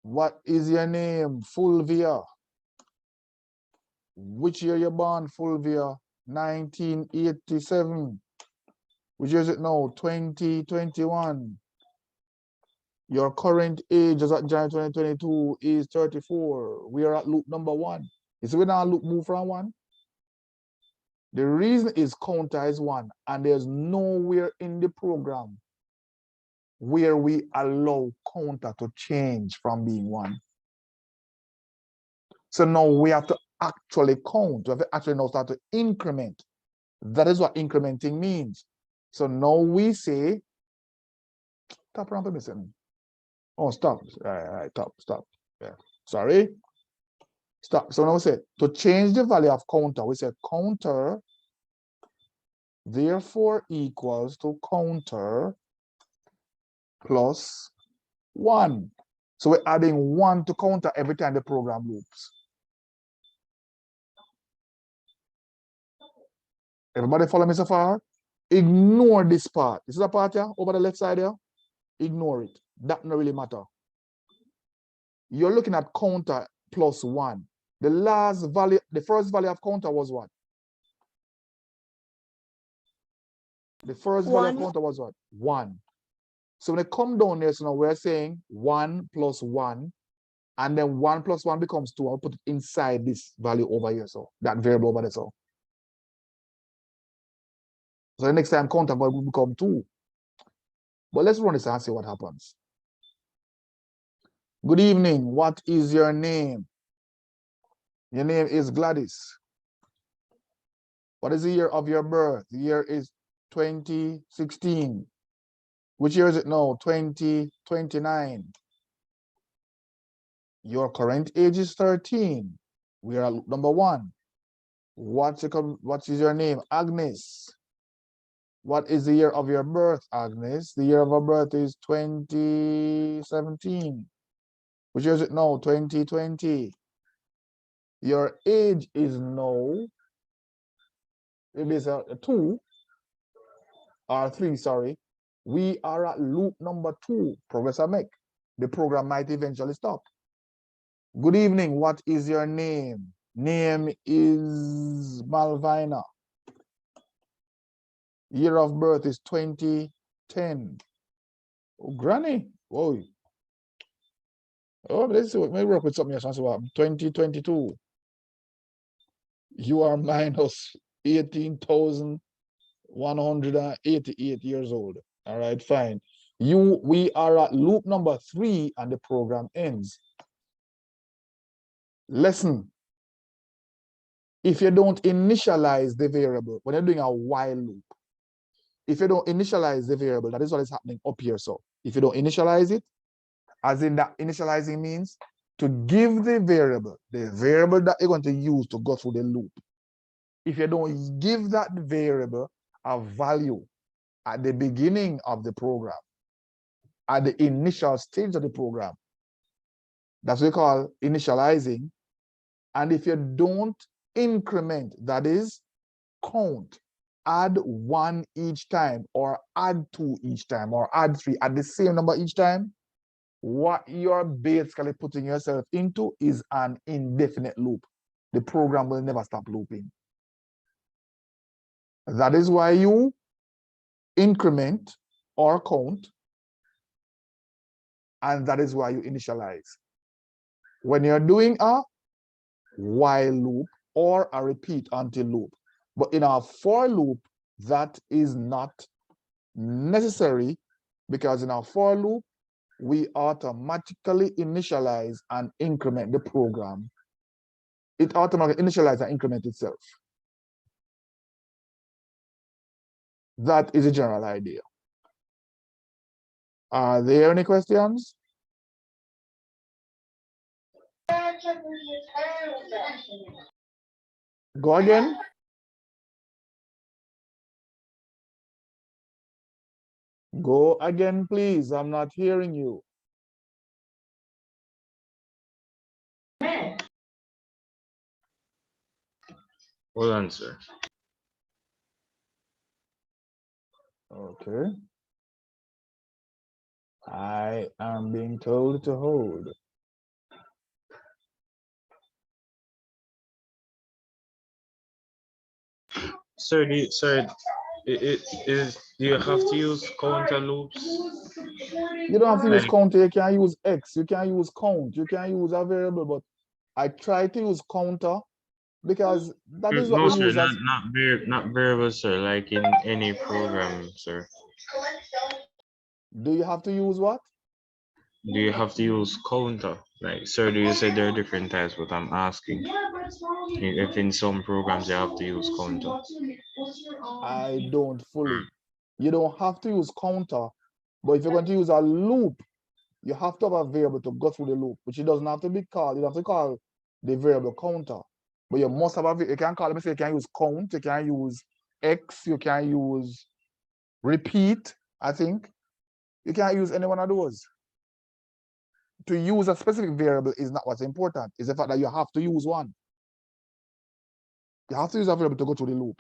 What is your name? Fulvia. Which year you born, Fulvia? 1987. Which year is it now? 2021. Your current age as at January 2022 is 34. We are at loop number 1. You see, we now loop move from 1. The reason is counter is 1, and there's nowhere in the program where we allow counter to change from being 1. So now we have to actually count. We have to actually now start to increment. That is what incrementing means. So now we say, stop around for me, son. Oh, stop. All right, stop. Yeah, sorry. Stop. So now we say, to change the value of counter, we say counter, therefore equals to counter plus 1. So we're adding 1 to counter every time the program loops. Everybody follow me so far? Ignore this part. This is a part here, over the left side here. Ignore it. That doesn't really matter. You're looking at counter plus 1. The last value, the first value of counter was what? The first value of counter was what? 1. So when it come down there, so now we're saying 1 plus 1, and then 1 plus 1 becomes 2. I'll put it inside this value over here, so that variable over there. So the next time counter will become 2. But let's run this and see what happens. Good evening. What is your name? Your name is Gladys. What is the year of your birth? The year is 2016. Which year is it now? 2029. Your current age is 13. We are at number 1. What is your name? Agnes. What is the year of your birth, Agnes? The year of her birth is 2017. Which year is it now? 2020. Your age is now, it is a 2 or 3, sorry. We are at loop number 2, Professor Mick. The program might eventually stop. Good evening. What is your name? Name is Malvina. Year of birth is 2010. Oh, Granny. Whoa. Oh, let's see what may work with something else. 2022. You are minus 18,188 years old. All right, fine. We are at loop number 3 and the program ends. Lesson. If you don't initialize the variable, when you're doing a while loop, if you don't initialize the variable, that is what is happening up here. So if you don't initialize it, as in that initializing means to give the variable that you're going to use to go through the loop. If you don't give that variable a value at the beginning of the program, at the initial stage of the program, that's what we call initializing. And if you don't increment, that is count, add 1 each time, or add 2 each time, or add 3 at the same number each time, what you're basically putting yourself into is an indefinite loop. The program will never stop looping. That is why you increment or count, and that is why you initialize. When you're doing a while loop or a repeat until loop, but in our for loop, that is not necessary, because in our for loop, we automatically initialize and increment the program. It automatically initializes and increments itself. That is a general idea. Are there any questions? Go again. Go again, please. I'm not hearing you. Hold on, sir. Okay. I am being told to hold. Sir, do you have to use counter loops? You don't have to use Like- counter, you can use X, you can use count, you can use a variable, but I try to use counter because that is what No, we sir, use as. not variable, sir, like in any program, sir. Do you have to use what? Do you have to use counter? Like, sir, do you say there are different types, but I'm asking if in some programs you have to use counter. I don't fully. You don't have to use counter, but if you're going to use a loop, you have to have a variable to go through the loop, which it doesn't have to be called. You have to call the variable counter, but you must have a. You can call. Let me say you can use count. You can use X. You can use repeat. I think you can't use any one of those. To use a specific variable is not what's important. It's the fact that you have to use one. You have to use a variable to go through the loop.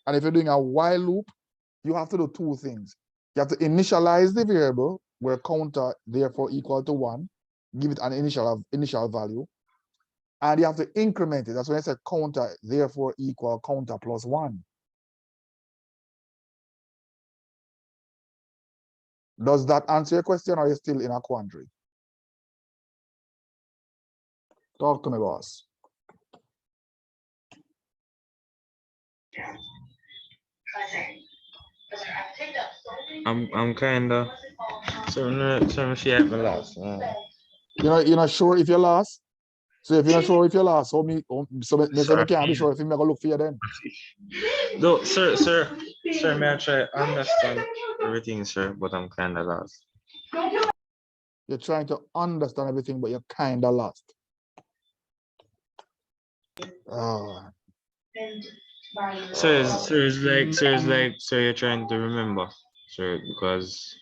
And if you're doing a while loop, you have to do two things. You have to initialize the variable where counter therefore equal to 1, give it an initial value, and you have to increment it. That's when I said counter therefore equal counter plus 1. Does that answer your question, or are you still in a quandary? Talk to me, boss. I'm kinda so she at my last. You're not sure if you're lost? So if you're not sure if you're lost, so me Sir. can't be sure if I'm gonna look for you then. No, sir, may I try understand everything, sir, but I'm kinda lost. You're trying to understand everything, but you're kinda lost. Oh, Sir, you're trying to remember, sir, because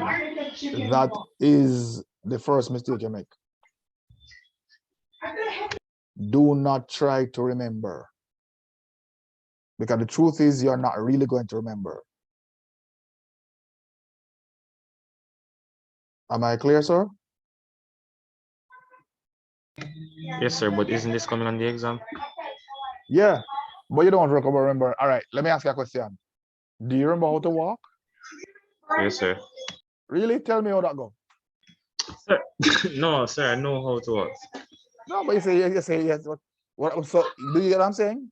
that is the first mistake you make. Do not try to remember. Because the truth is you're not really going to remember. Am I clear, sir? yes, sir, but isn't this coming on the exam? Yeah, but you don't remember. All right, let me ask you a question. Do you remember how to walk? Yes, sir. Really? Tell me how that go. Sir, no, sir, I know how to walk. No, but you say yes. What, so do you get what I'm saying?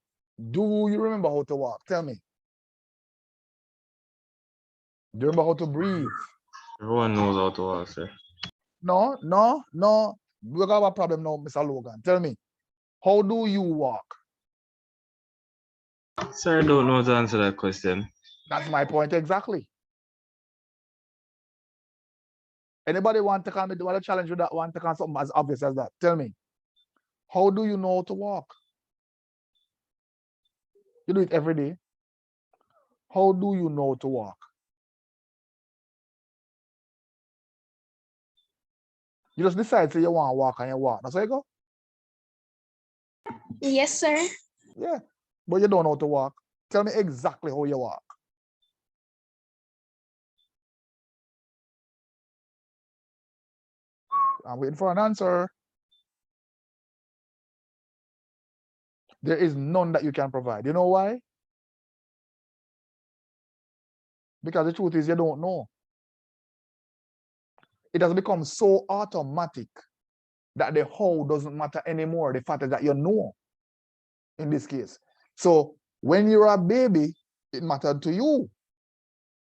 Do you remember how to walk? Tell me. Do you remember how to breathe? Everyone knows how to walk, sir. No. We got a problem now, Mr. Logan. Tell me, how do you walk? Sir, I don't know how to answer that question. That's my point exactly. Anybody want to come want to challenge with that? Want to come something as obvious as that? Tell me, how do you know how to walk? You do it every day. How do you know to walk? You just decide say you want to walk and you walk. That's how you go? Yes, sir. Yeah, but you don't know how to walk. Tell me exactly how you walk. I'm waiting for an answer. There is none that you can provide. You know why? Because the truth is you don't know. It has become so automatic that the how doesn't matter anymore. The fact is that you know in this case. So when you're a baby, it mattered to you.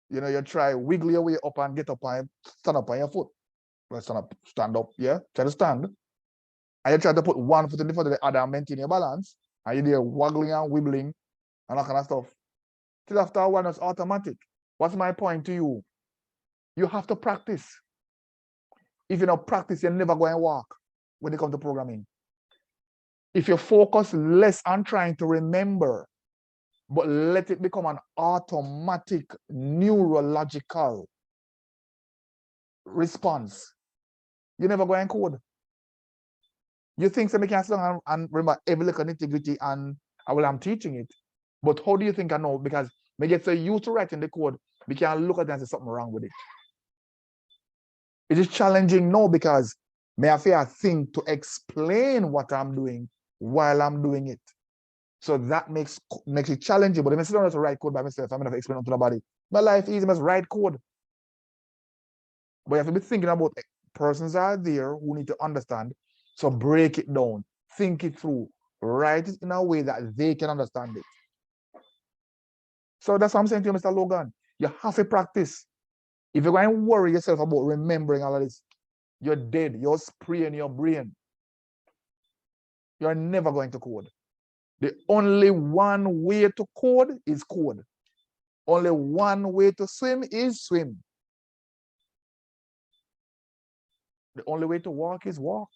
You know, you try wiggle your way up and get up and stand up on your foot. Well, stand up, yeah? Try to stand. And you try to put one foot in front of the other and maintain your balance. And you're there waggling and wibbling and that kind of stuff. till after a while it's automatic. What's my point to you? You have to practice. If you don't practice, you're never going to walk when it comes to programming. If you focus less on trying to remember, but let it become an automatic neurological response, you're never going to code. You think so, I can sit down and remember every little nitty-gritty and I'm teaching it. But how do you think I know? Because we get so used to writing the code, we can look at it and say something wrong with it. It is challenging now because may I feel a thing to explain what I'm doing while I'm doing it. So that makes it challenging. But if I sit down to write code by myself, I'm going to explain it to nobody. My life is must write code. But you have to be thinking about persons are there who need to understand. So break it down, think it through, write it in a way that they can understand it. So that's what I'm saying to you, Mr. Logan. You have to practice. If you're going to worry yourself about remembering all of this, you're dead. You're spraying your brain. You're never going to code. The only one way to code is code. Only one way to swim is swim. The only way to walk is walk.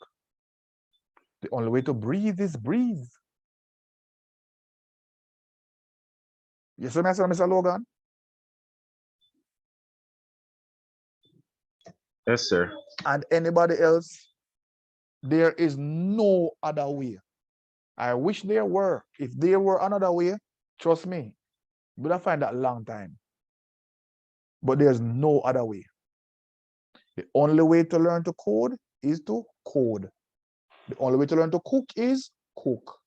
The only way to breathe is breathe. Yes, sir, Mr. Logan? Yes, sir. And anybody else, there is no other way. I wish there were. If there were another way, trust me, you would have find that a long time. But there's no other way. The only way to learn to code is to code. The only way to learn to cook is cook.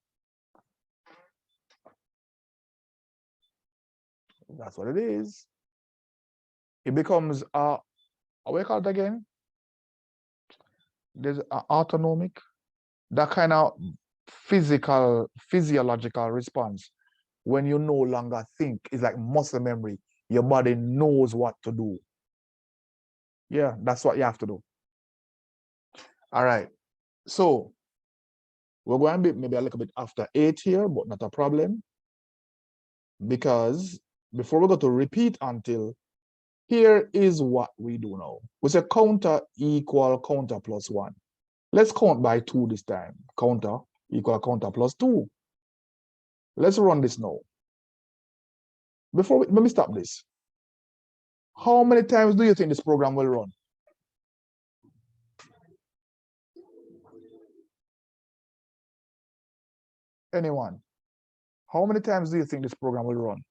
That's what it is. It becomes what do you call it again? There's an autonomic, that kind of physiological response when you no longer think. It's like muscle memory. Your body knows what to do. Yeah, that's what you have to do. All right. So we're going to be maybe a little bit after 8 here, but not a problem. Because before we go to repeat until, here is what we do now. We say counter equal counter plus 1. Let's count by 2 this time. Counter equal counter plus 2. Let's run this now. Let me stop this. How many times do you think this program will run? Anyone? How many times do you think this program will run?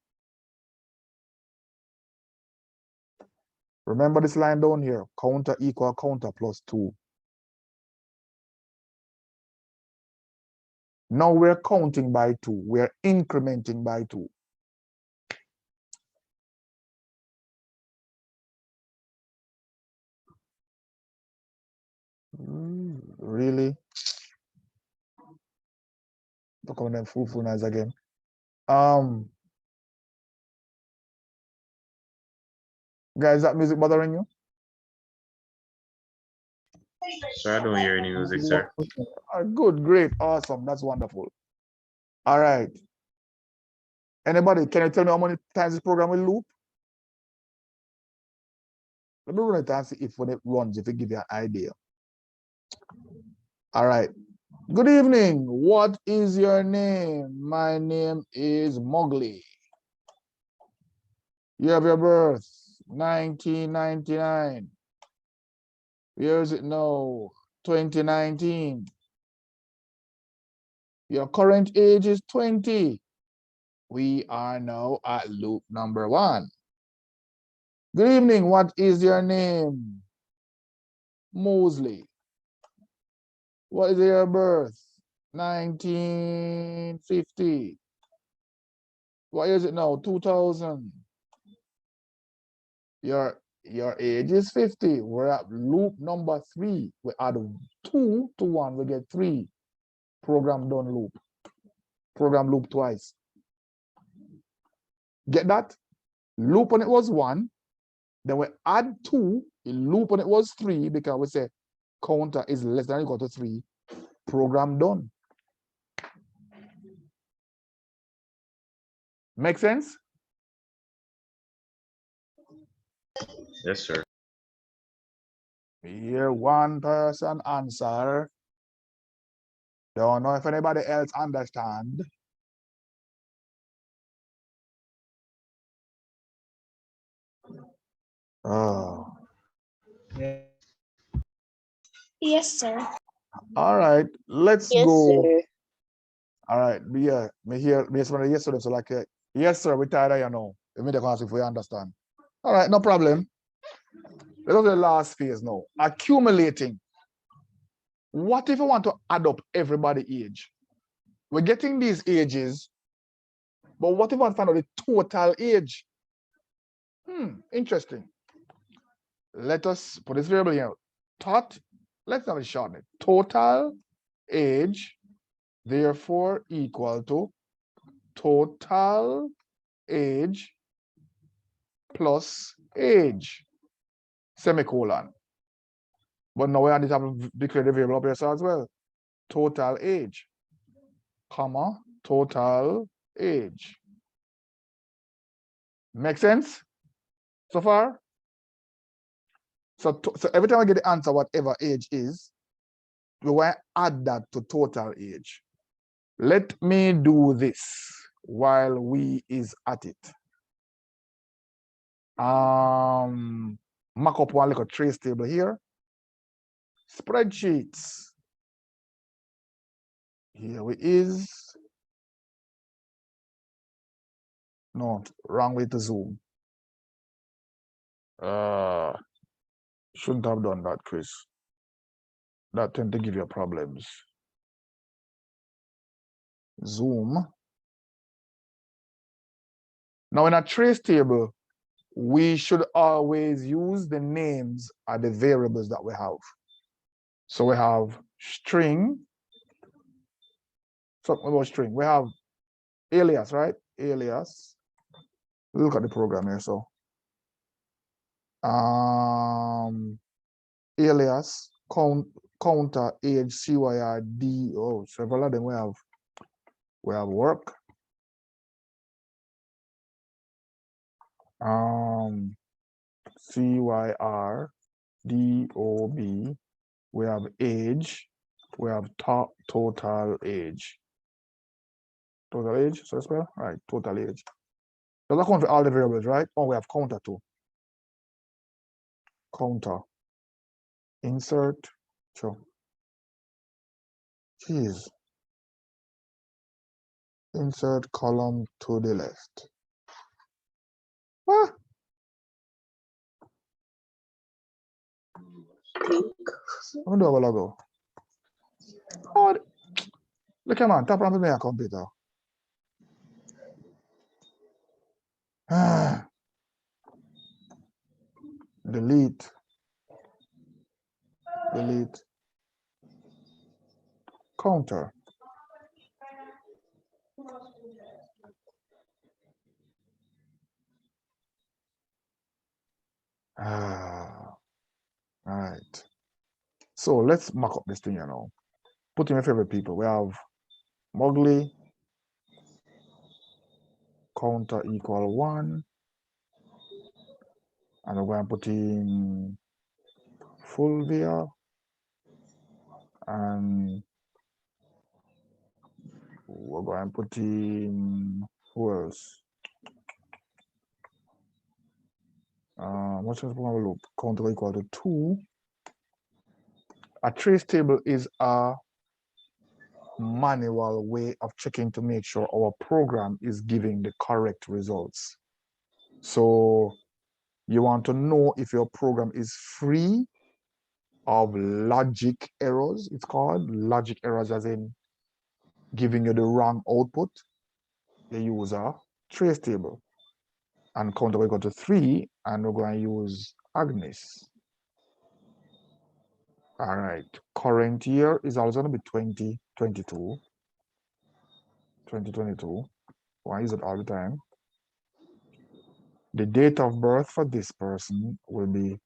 Remember this line down here, counter equal counter plus 2. Now we're counting by 2. We're incrementing by 2. Really? Look at them full nice again. Guys, is that music bothering you? Sir, I don't hear any music, sir. Good, great, awesome. That's wonderful. All right. Anybody, can you tell me how many times this program will loop? Let me run it and see if when it runs, if it gives you an idea. All right. Good evening. What is your name? My name is Mowgli. You have your birth, 1999. Where is it now? 2019. Your current age is 20. We are now at loop number 1. Good evening. What is your name? Mosley. What is your birth? 1950. What is it now? 2000. Your age is 50. We're at loop number 3. We add 2 to 1, we get 3. Program done loop. Program loop twice. Get that? Loop when it was 1. Then we add 2. Loop when it was 3 because we say counter is less than or equal to 3. Program done. Make sense? Yes, sir. Here, one person answer. Don't know if anybody else understand. Oh, Yeah. Yes, sir. all right. Let's Yes, go. sir. All right. Yeah, me here. Me somebody yes, so like, yes, sir. We tired of you know. Let me take ask if we understand. All right, no problem. Let's go to the last phase now. Accumulating. What if we want to add up everybody age? We're getting these ages, but what if we want to find out the total age? Interesting. Let us put this variable here. Tot, let's not shorten it. Total age, therefore, equal to total age plus age, semicolon. But now we have to declare the variable up here so as well. Total age, comma, total age. Make sense so far? So every time I get the answer, whatever age is, we want to add that to total age. Let me do this while we is at it. Mark up one little trace table here. Spreadsheets. Here we is. No, wrong way to zoom. Shouldn't have done that, Chris. That tend to give you problems. Zoom. Now in a trace table, we should always use the names of the variables that we have. So we have string. Something about string. We have alias, right? Alias. Look at the program here. So alias, counter, age, CYRD. Oh, several of them we have work. CYRDOB. We have age. We have total age. Total age, so spell right. Total age. Does that count for all the variables, right? Oh, we have counter too. Counter. Insert. Sure. Jeez. Insert column to the left. Ah. I'm gonna do a while ago. Oh, look at man, tap on me a computer. Ah. Delete. Delete. Counter. All right. So let's mark up this thing, you know. Put in my favorite people. We have Mowgli. Counter equal 1. And we're going to put in Fulvia. And we're going to put in who else? What's the loop? Counter equal to 2. A trace table is a manual way of checking to make sure our program is giving the correct results. So you want to know if your program is free of logic errors. It's called logic errors, as in giving you the wrong output. You use a trace table. And counter equal to 3, and we're going to use Agnes. All right, current year is also going to be 2022. 2022. Why is it all the time? The date of birth for this person will be,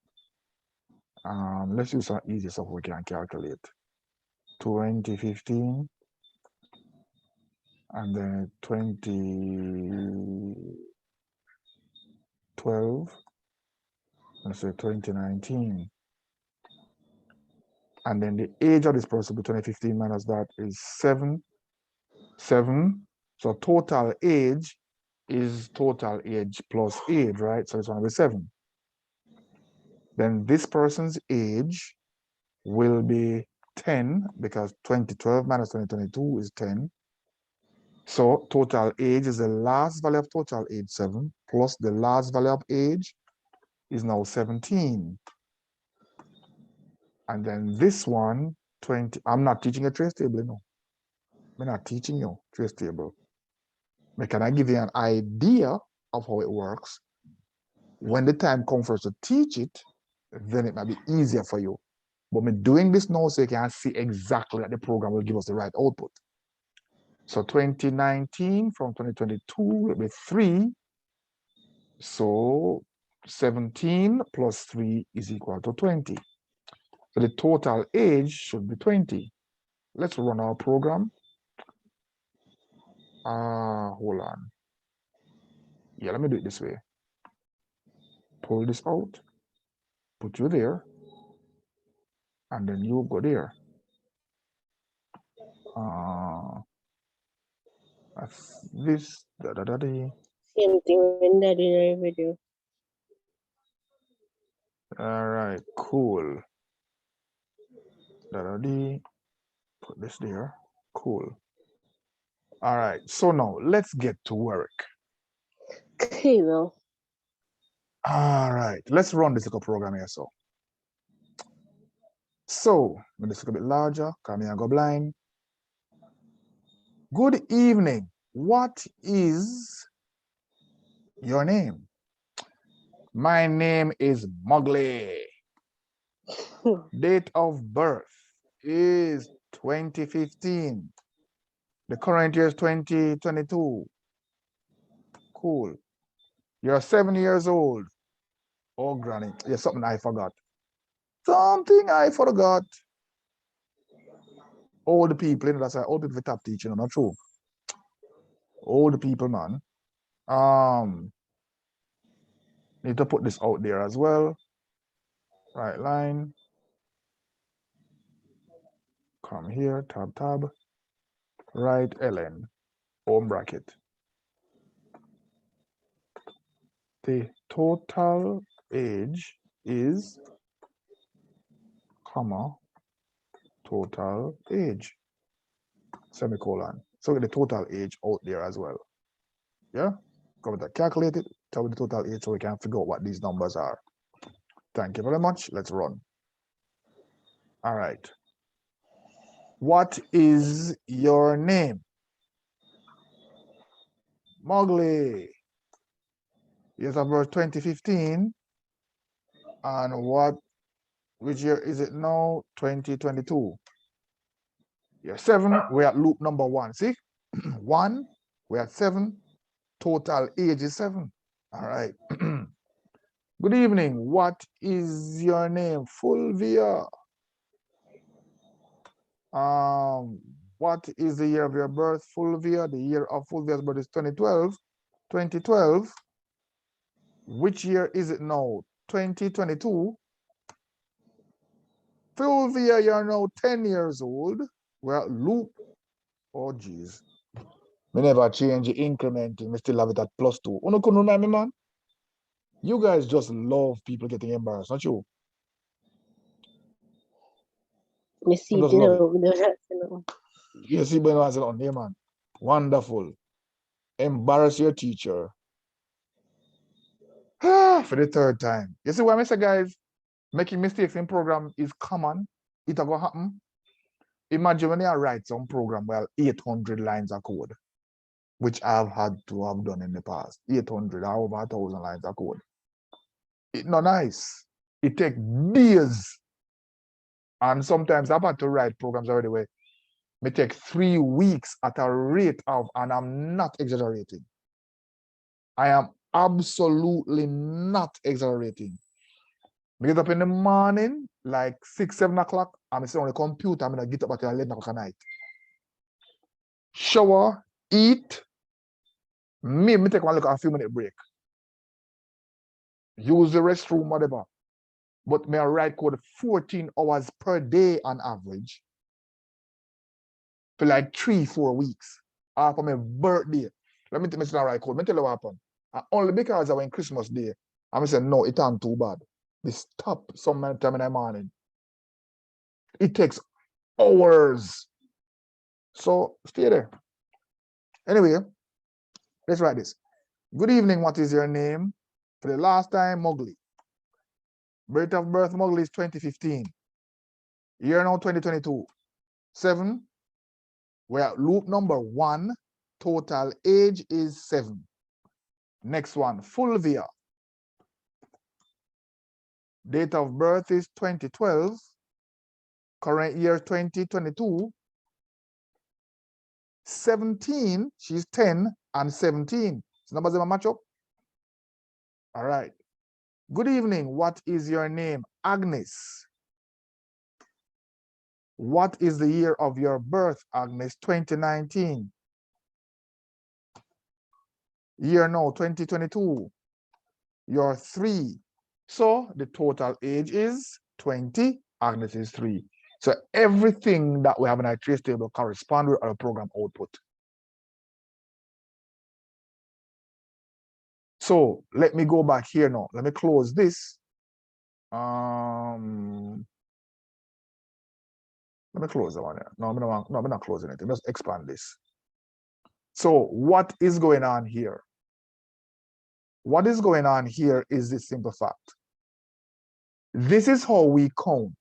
let's use some easy stuff we can calculate. 2015, and then 2012, Let's say 2019. And then the age of this person will be 2015 minus that is 7. So total age is total age plus age, right? So it's going to be 7. Then this person's age will be 10 because 2012 minus 2022 is 10. So total age is the last value of total age 7 plus the last value of age is now 17. And then this one, 20, I'm not teaching a trace table, no. I'm not teaching you trace table. But can I give you an idea of how it works? When the time comes for us to teach it, then it might be easier for you. But me doing this now so you can see exactly that the program will give us the right output. So 2019 from 2022 will be 3. So 17 plus 3 is equal to 20. So the total age should be 20. Let's run our program. Hold on. Yeah, let me do it this way. Pull this out, put you there, and then you go there. That's this, Same thing when that in a video. All right, cool. Put this there. Cool. All right, so now let's get to work. Okay, well. All right, let's run this little program here. So, let me just look a bit larger. Come here, go blind. Good evening. What is your name? My name is Mowgli. Date of birth is 2015. The current year is 2022. Cool. You're 7 years old. Oh, granny. There's something I forgot. Something I forgot. Old people, you know, that's why old people top teaching, not true. Old people, man. Need to put this out there as well. Right line. Come here, tab. Right ln, home bracket. The total age is, comma, total age, semicolon. So get the total age out there as well. Yeah? Go with that, calculate it, tell me the total age so we can figure out what these numbers are. Thank you very much. Let's run. All right. What is your name? Mowgli. Years of birth 2015. And which year is it now? 2022. Year 7, we're at loop number 1. See? 1, we're at 7. Total age is 7. All right. Good evening. What is your name? Fulvia. What is the year of your birth? Fulvia. The year of Fulvia's birth is 2012. 2012. Which year is it now? 2022. Fulvia, you're now 10 years old. We're at loop. Oh, geez. We never change the incrementing. We still have it at +2. You couldn't remind me, man? You guys just love people getting embarrassed, don't you? You see, Just you love it. know. You see, when I said on there, man. Wonderful. Embarrass your teacher. For the 3rd time. You see what I say, guys? Making mistakes in program is common. It'll go happen. Imagine when I write some program, well, 800 lines of code, which I've had to have done in the past. 800 or over 1,000 lines of code. It's not nice. It takes days. And sometimes I've had to write programs already where it take 3 weeks at a rate of, and I'm not exaggerating. I am absolutely not exaggerating. I get up in the morning, like 6, 7 o'clock, I'm sitting on the computer, I'm gonna get up at 11 o'clock at night. Shower, eat, maybe take one look at a few minute break. Use the restroom, whatever. but may I write code 14 hours per day on average for like 3-4 weeks after my birthday. Let me tell you write code. Let me tell you what happened. And only because I went Christmas Day, I'm saying no, it ain't too bad. They stop some time in the morning. It takes hours. So stay there. Anyway, let's write this. Good evening, what is your name? For the last time, Mowgli. Date of birth, Mowgli is 2015. Year now, 2022. 7. We're at loop number 1. Total age is 7. Next one, Fulvia. Date of birth is 2012. Current year, 2022. 17, she's 10 and 17. So numbers in a match up. All right. Good evening. What is your name? Agnes. What is the year of your birth, Agnes? 2019. Year now, 2022. You're 3. So the total age is 20. Agnes is 3. So everything that we have in our trace table corresponds with our program output. So let me go back here now. Let me close this. Let me close the one here. No, I'm not closing it. Let's expand this. So what is going on here? What is going on here is this simple fact. This is how we count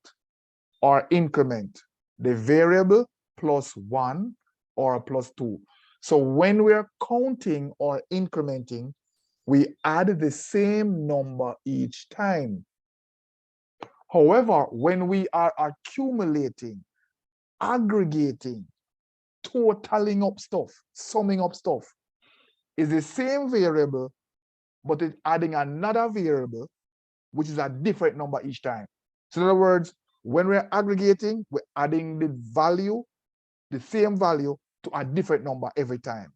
or increment the variable plus 1 or plus 2. So when we're counting or incrementing, we add the same number each time. However, when we are accumulating, aggregating, totaling up stuff, summing up stuff, is the same variable, but it's adding another variable, which is a different number each time. So in other words, when we're aggregating, we're adding the value, the same value, to a different number every time.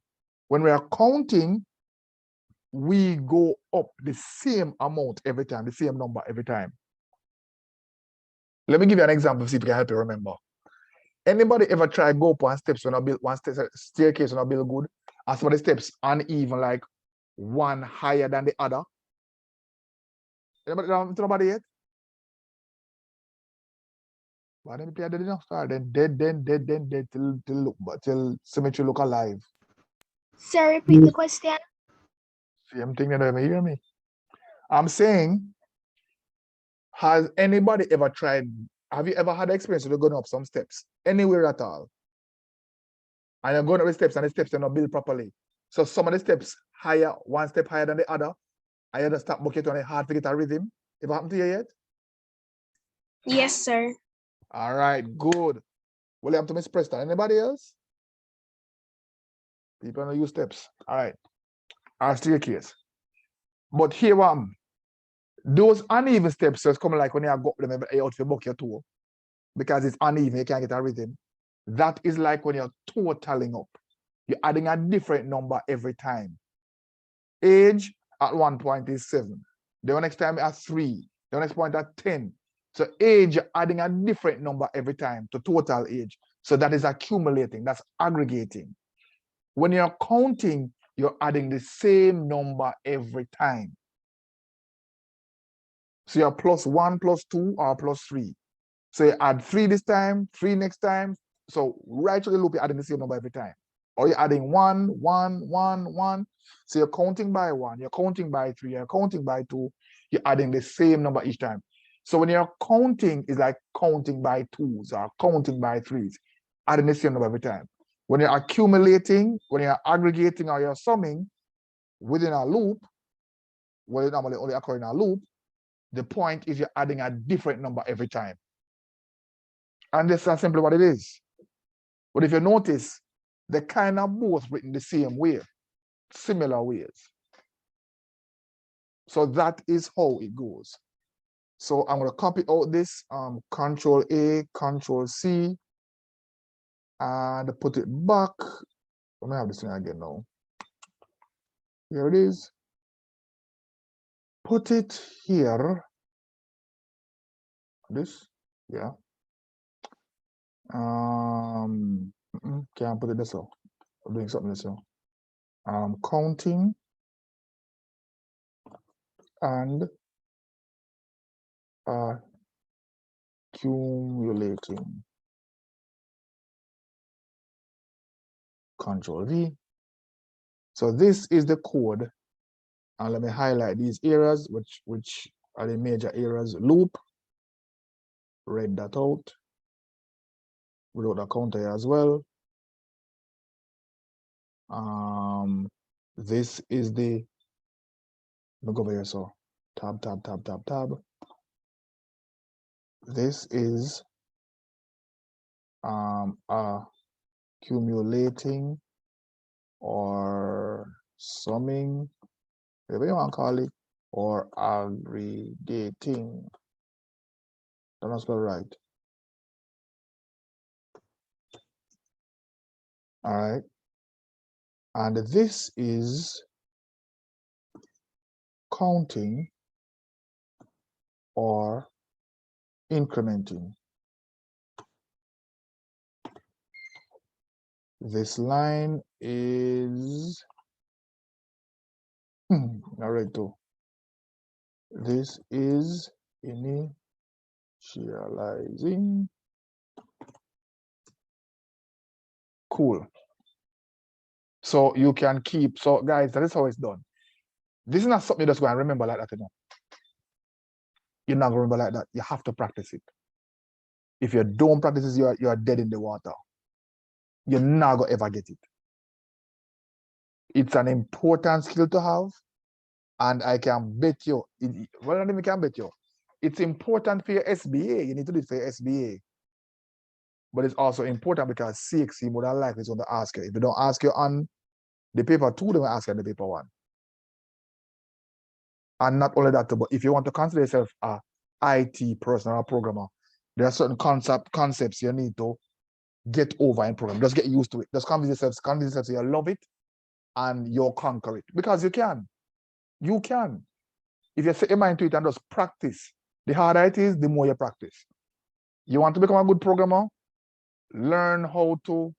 When we are counting, we go up the same amount every time, the same number every time. Let me give you an example, see if I can help you remember. Anybody ever try go up one steps when I build one staircase when I build good, and some of the steps uneven, like one higher than the other? Anybody yet? But then play dead enough start, then dead till symmetry look alive. Sir, repeat the question. Same thing, that you hear me? I'm saying, has anybody ever tried, have you ever had the experience of going up some steps anywhere at all? And you're going up the steps and the steps are not built properly. So some of the steps higher, one step higher than the other, and you just stop bucket on it hard to get a rhythm. Ever happened to you yet? Yes, sir. All right, good. Well, you have to Miss Preston. Anybody else? People don't use steps. All right. Our staircase. But here those uneven steps just come like when you go them out for bucket too, because it's uneven, you can't get a rhythm. That is like when you're totaling up. You're adding a different number every time. Age at one point is 7. The next time at 3. The next point at 10. So age, you're adding a different number every time to total age. So that is accumulating, that's aggregating. When you're counting, you're adding the same number every time. So you're plus 1, plus 2, or plus 3. So you add 3 this time, 3 next time. So right through the loop, you're adding the same number every time. Or you're adding 1, 1, 1, 1. So you're counting by 1, you're counting by 3, you're counting by 2. You're adding the same number each time. So when you're counting, it's like counting by 2s or counting by 3s, adding the same number every time. When you're accumulating, when you're aggregating or you're summing within a loop, well, it normally only occurs in a loop, the point is you're adding a different number every time. And that's simply what it is. But if you notice, they kind of both written the same way, similar ways. So that is how it goes. So I'm going to copy out this, Control A, Control C, and put it back. Let me have this thing again now. Here it is. Put it here. This, yeah. Can't put it this way. I'm doing something this way. Counting and accumulating. Control V. So this is the code, and let me highlight these areas, which are the major areas. Loop, read that out. We wrote a counter here as well. This is the, look over here, so tab, tab, tab, tab, tab. This is accumulating or summing, whatever you want to call it, or aggregating. Don't spell right. All right. And this is counting or incrementing. This line is all right too. This is initializing. Cool. So you can keep, so guys, that is how it's done. This is not something you just go and remember like that, you know. You're not gonna remember like that. You have to practice it. If you don't practice it, you are dead in the water. You're not gonna ever get it. It's an important skill to have, and I can bet you, well, not even can bet you, it's important for your SBA. You need to do it for your SBA. But it's also important because CXC more than likely is going to ask you. If they don't ask you on the paper 2, they will ask you on the paper 1. And not only that, but if you want to consider yourself a IT person or a programmer, there are certain concepts you need to get over in program. Just get used to it. Just convince yourself you love it and you'll conquer it. Because you can. You can. If you set your mind to it and just practice, the harder it is, the more you practice. You want to become a good programmer? Learn how to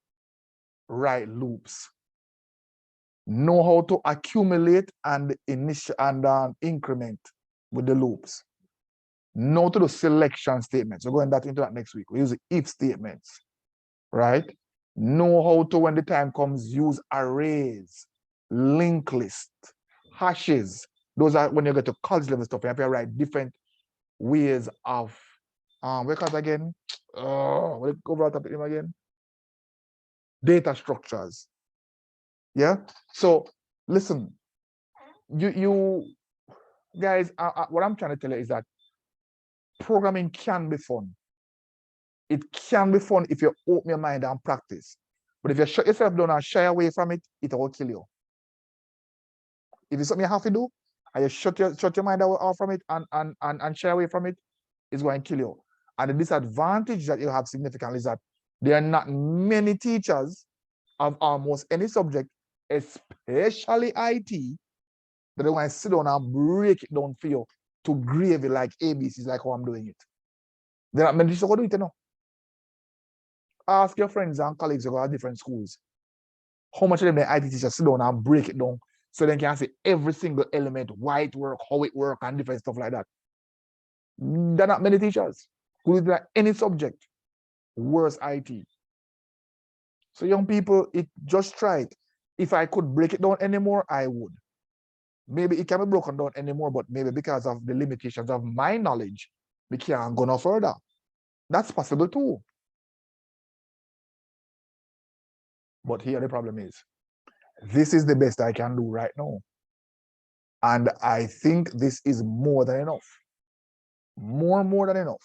write loops. Know how to accumulate and increment with the loops. Know to do selection statements. We're going into that next week. We use if statements, right? Know how to, when the time comes, use arrays, linked list, hashes. Those are when you get to college level stuff. You have to write different ways of what again? What overall topic name again? Data structures. Yeah. So listen, you guys, what I'm trying to tell you is that programming can be fun. It can be fun if you open your mind and practice. But if you shut yourself down and shy away from it, it will kill you. If it's something you have to do, and you shut your mind off from it and shy away from it, it's going to kill you. And the disadvantage that you have significantly is that there are not many teachers of almost any subject, especially IT, that are going to sit down and break it down for you to grave it like ABCs, like how I'm doing it. There are many teachers who do it, you know. Ask your friends and colleagues who go to different schools. How much of them the IT teachers sit down and break it down so they can see every single element, why it works, how it works, and different stuff like that. There are not many teachers who do that any subject, worse IT. So young people, just try it. If I could break it down anymore, I would. Maybe it can't be broken down anymore, but maybe because of the limitations of my knowledge, we can't go no further. That's possible too. But here the problem is, this is the best I can do right now. And I think this is more than enough. More than enough.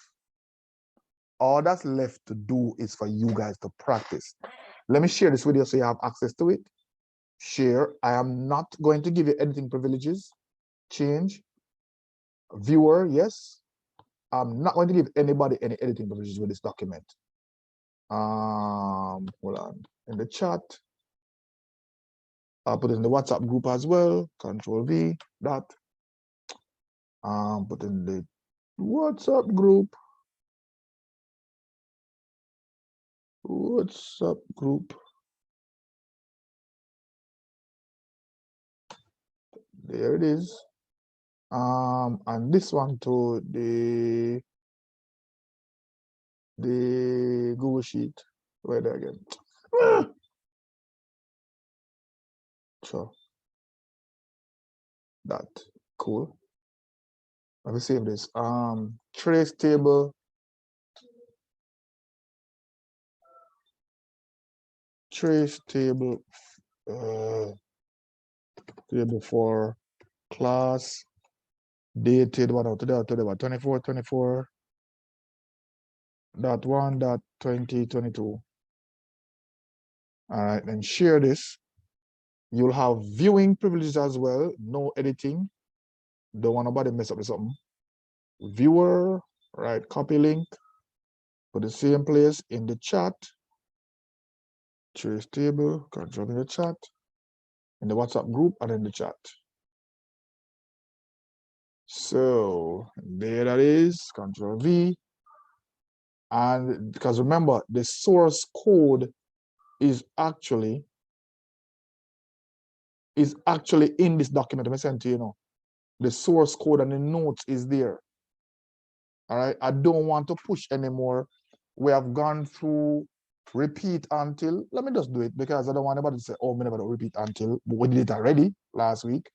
All that's left to do is for you guys to practice. Let me share this video so you have access to it. Share. I am not going to give you editing privileges. Change. Viewer, yes. I'm not going to give anybody any editing privileges with this document. Hold on. In the chat. I'll put it in the WhatsApp group as well. Control V, that. Put in the WhatsApp group. WhatsApp group. There it is. And this one to the Google Sheet. Where there again? Sure. That cool. Let me save this. Trace table. Trace table. Table for class dated what out today 24.1.2022. All right, then share this. You'll have viewing privileges as well. No editing. Don't want nobody mess up with something. Viewer, right? Copy link. Put the same place in the chat. Trace table. Control in the chat. In the WhatsApp group and in the chat. So there that is. Control V. And because remember, the source code is actually in this document I sent to you now. The source code and the notes is there. All right. I don't want to push anymore. We have gone through repeat until. Let me just do it because I don't want anybody to say, oh, we never repeat until. But we did it already last week.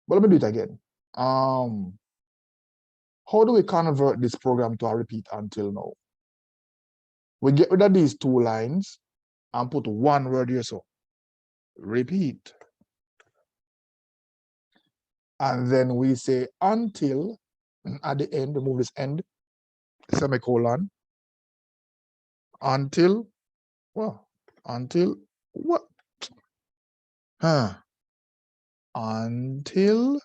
But let me do it again. How do we convert this program to a repeat until now? We get rid of these two lines and put one word here. So repeat. And then we say until at the end, remove this end, semicolon, until, well, until what? Until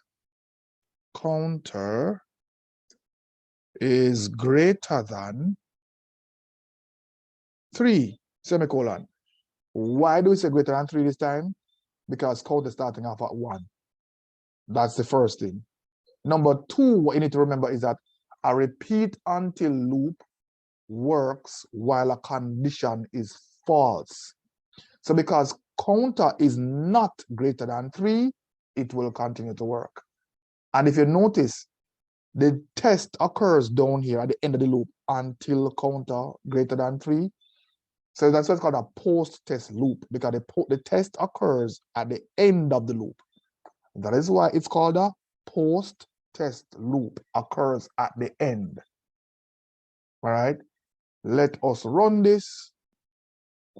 counter is greater than 3, semicolon. Why do we say greater than 3 this time? Because counter is starting off at 1. That's the first thing. Number 2, what you need to remember is that a repeat until loop works while a condition is false. So because counter is not greater than 3, it will continue to work. And if you notice, the test occurs down here at the end of the loop until counter greater than 3. So that's what's called a post-test loop, because the test occurs at the end of the loop. That is why it's called a post-test loop, occurs at the end. All right, let us run this.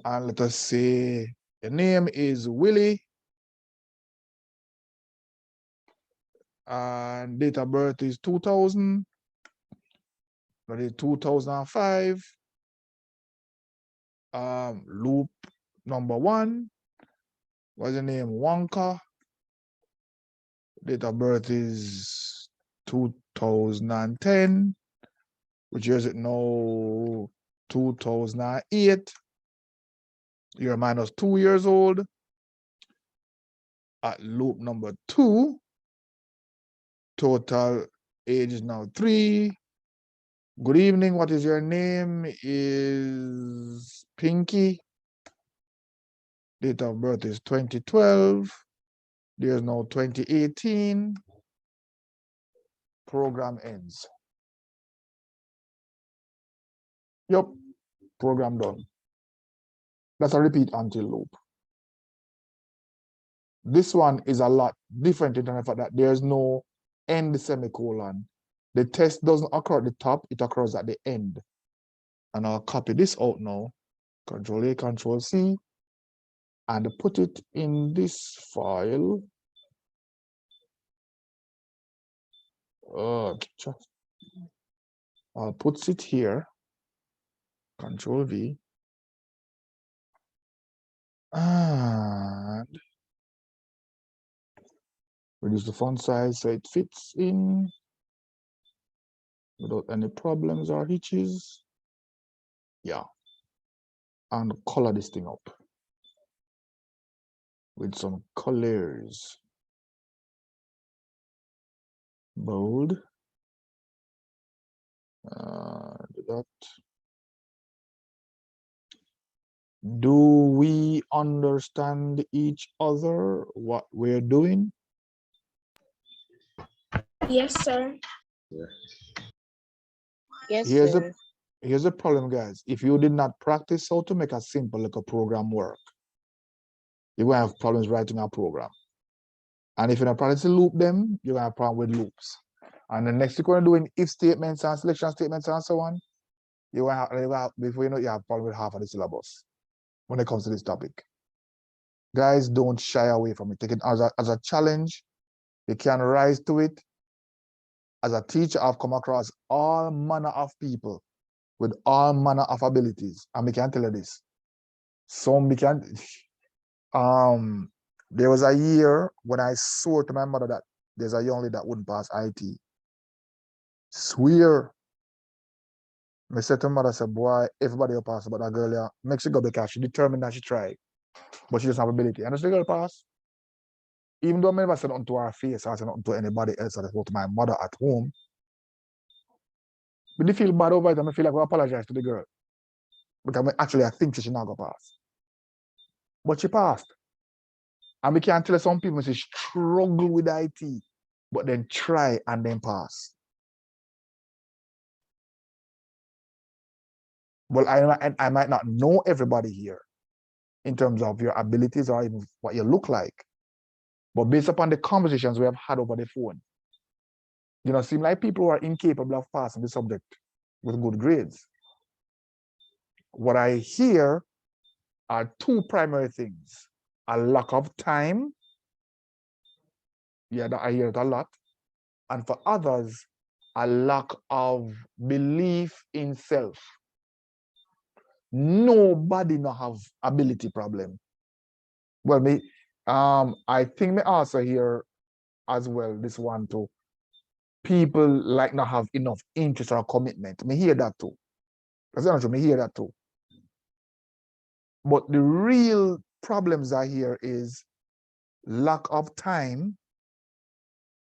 And let us say the name is Willie. And date of birth is 2000. That is 2005. Loop number 1. What's the name? Wonka. Date of birth is 2010. Which year is it now? 2008. You're minus 2 years old. At loop number 2, total age is now 3. Good evening. What is your name? Is Pinky. Date of birth is 2012. There's no 2018. Program ends. Yep. Program done. That's a repeat until loop. This one is a lot different in terms of that there's no end semicolon. The test doesn't occur at the top, it occurs at the end. And I'll copy this out now. Control A, Control C, and put it in this file. I'll put it here. Control V. And reduce the font size so it fits in without any problems or hitches. Yeah. And color this thing up with some colors. Bold. Do that. Do we understand each other, what we're doing? Yes, sir. Yes, Here's sir. here's the problem, guys. If you did not practice how to make a simple like a program work, you're gonna have problems writing a program. And if you're not practicing loop them, you're gonna have problem with loops. And the next you're gonna do in if statements and selection statements and so on, you're gonna have before you know you have problem with half of the syllabus when it comes to this topic. Guys, don't shy away from it. Take it as a challenge. You can rise to it. As a teacher, I've come across all manner of people with all manner of abilities. And we can tell you this. Some we can there was a year when I swore to my mother that there's a young lady that wouldn't pass IT. Swear. I said to my mother, I said, boy, everybody will pass, but that girl, yeah, make sure go because she determined that she tried, but she doesn't have ability. And the girl pass. Even though I never said nothing to her face, I said nothing to anybody else, I spoke to my mother at home. But they feel bad over it, and I feel like we apologize to the girl. Because actually, I think she should not go pass. But she passed. And we can tell some people say struggle with IT, but then try and then pass. Well, I might not know everybody here in terms of your abilities or even what you look like. But based upon the conversations we have had over the phone, you know, seem like people who are incapable of passing the subject with good grades. What I hear are two primary things: a lack of time. Yeah, I hear it a lot. And for others, a lack of belief in self. Nobody no have ability problem. Well, I think me also hear as well this one too. People like not have enough interest or commitment. Me hear that too. Me hear that too. But the real problems I hear is lack of time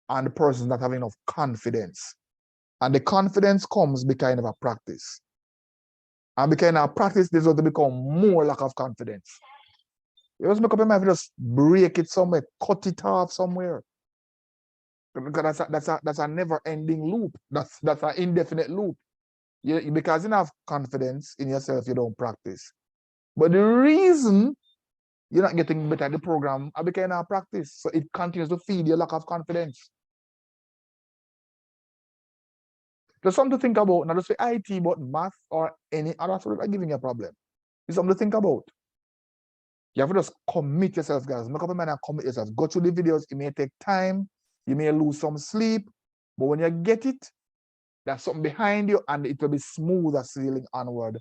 and the person not having enough confidence. And the confidence comes because of a practice. And because of practice, there's going to become more lack of confidence. You just make up your mind, just break it somewhere, cut it off somewhere. Because that's a never-ending loop. That's an indefinite loop. Because you don't have confidence in yourself, you don't practice. But the reason you're not getting better at the program is because you don't practice. So it continues to feed your lack of confidence. There's something to think about, not just for IT, but math or any other sort of giving you a problem. It's something to think about. You have to just commit yourself, guys. Make up your mind and commit yourself. Go through the videos. It may take time. You may lose some sleep. But when you get it, there's something behind you and it will be smoother sailing onward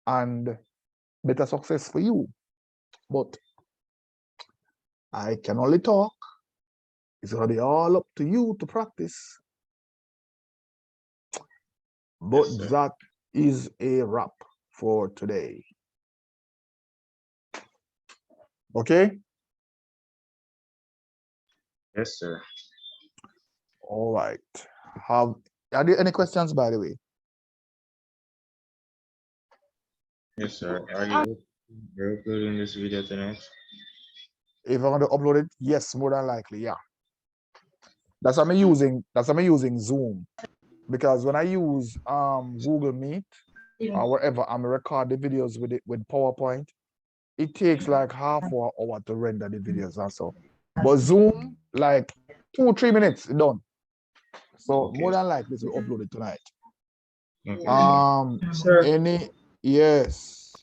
and better success for you. But I can only talk. It's going to be all up to you to practice. But Yes, that is a wrap for today. Okay? Yes, sir. All right. Are there any questions, by the way? Yes, sir. Are you uploading this video tonight? If I'm going to upload it, yes, more than likely, yeah. That's why I'm using Zoom. Because when I use Google Meet or wherever I'm record the videos with PowerPoint, it takes like half an hour to render the videos and so. But Zoom, like 2-3 minutes, done. So Okay. more than likely this will upload it tonight. Okay, sir. Sir. Yes.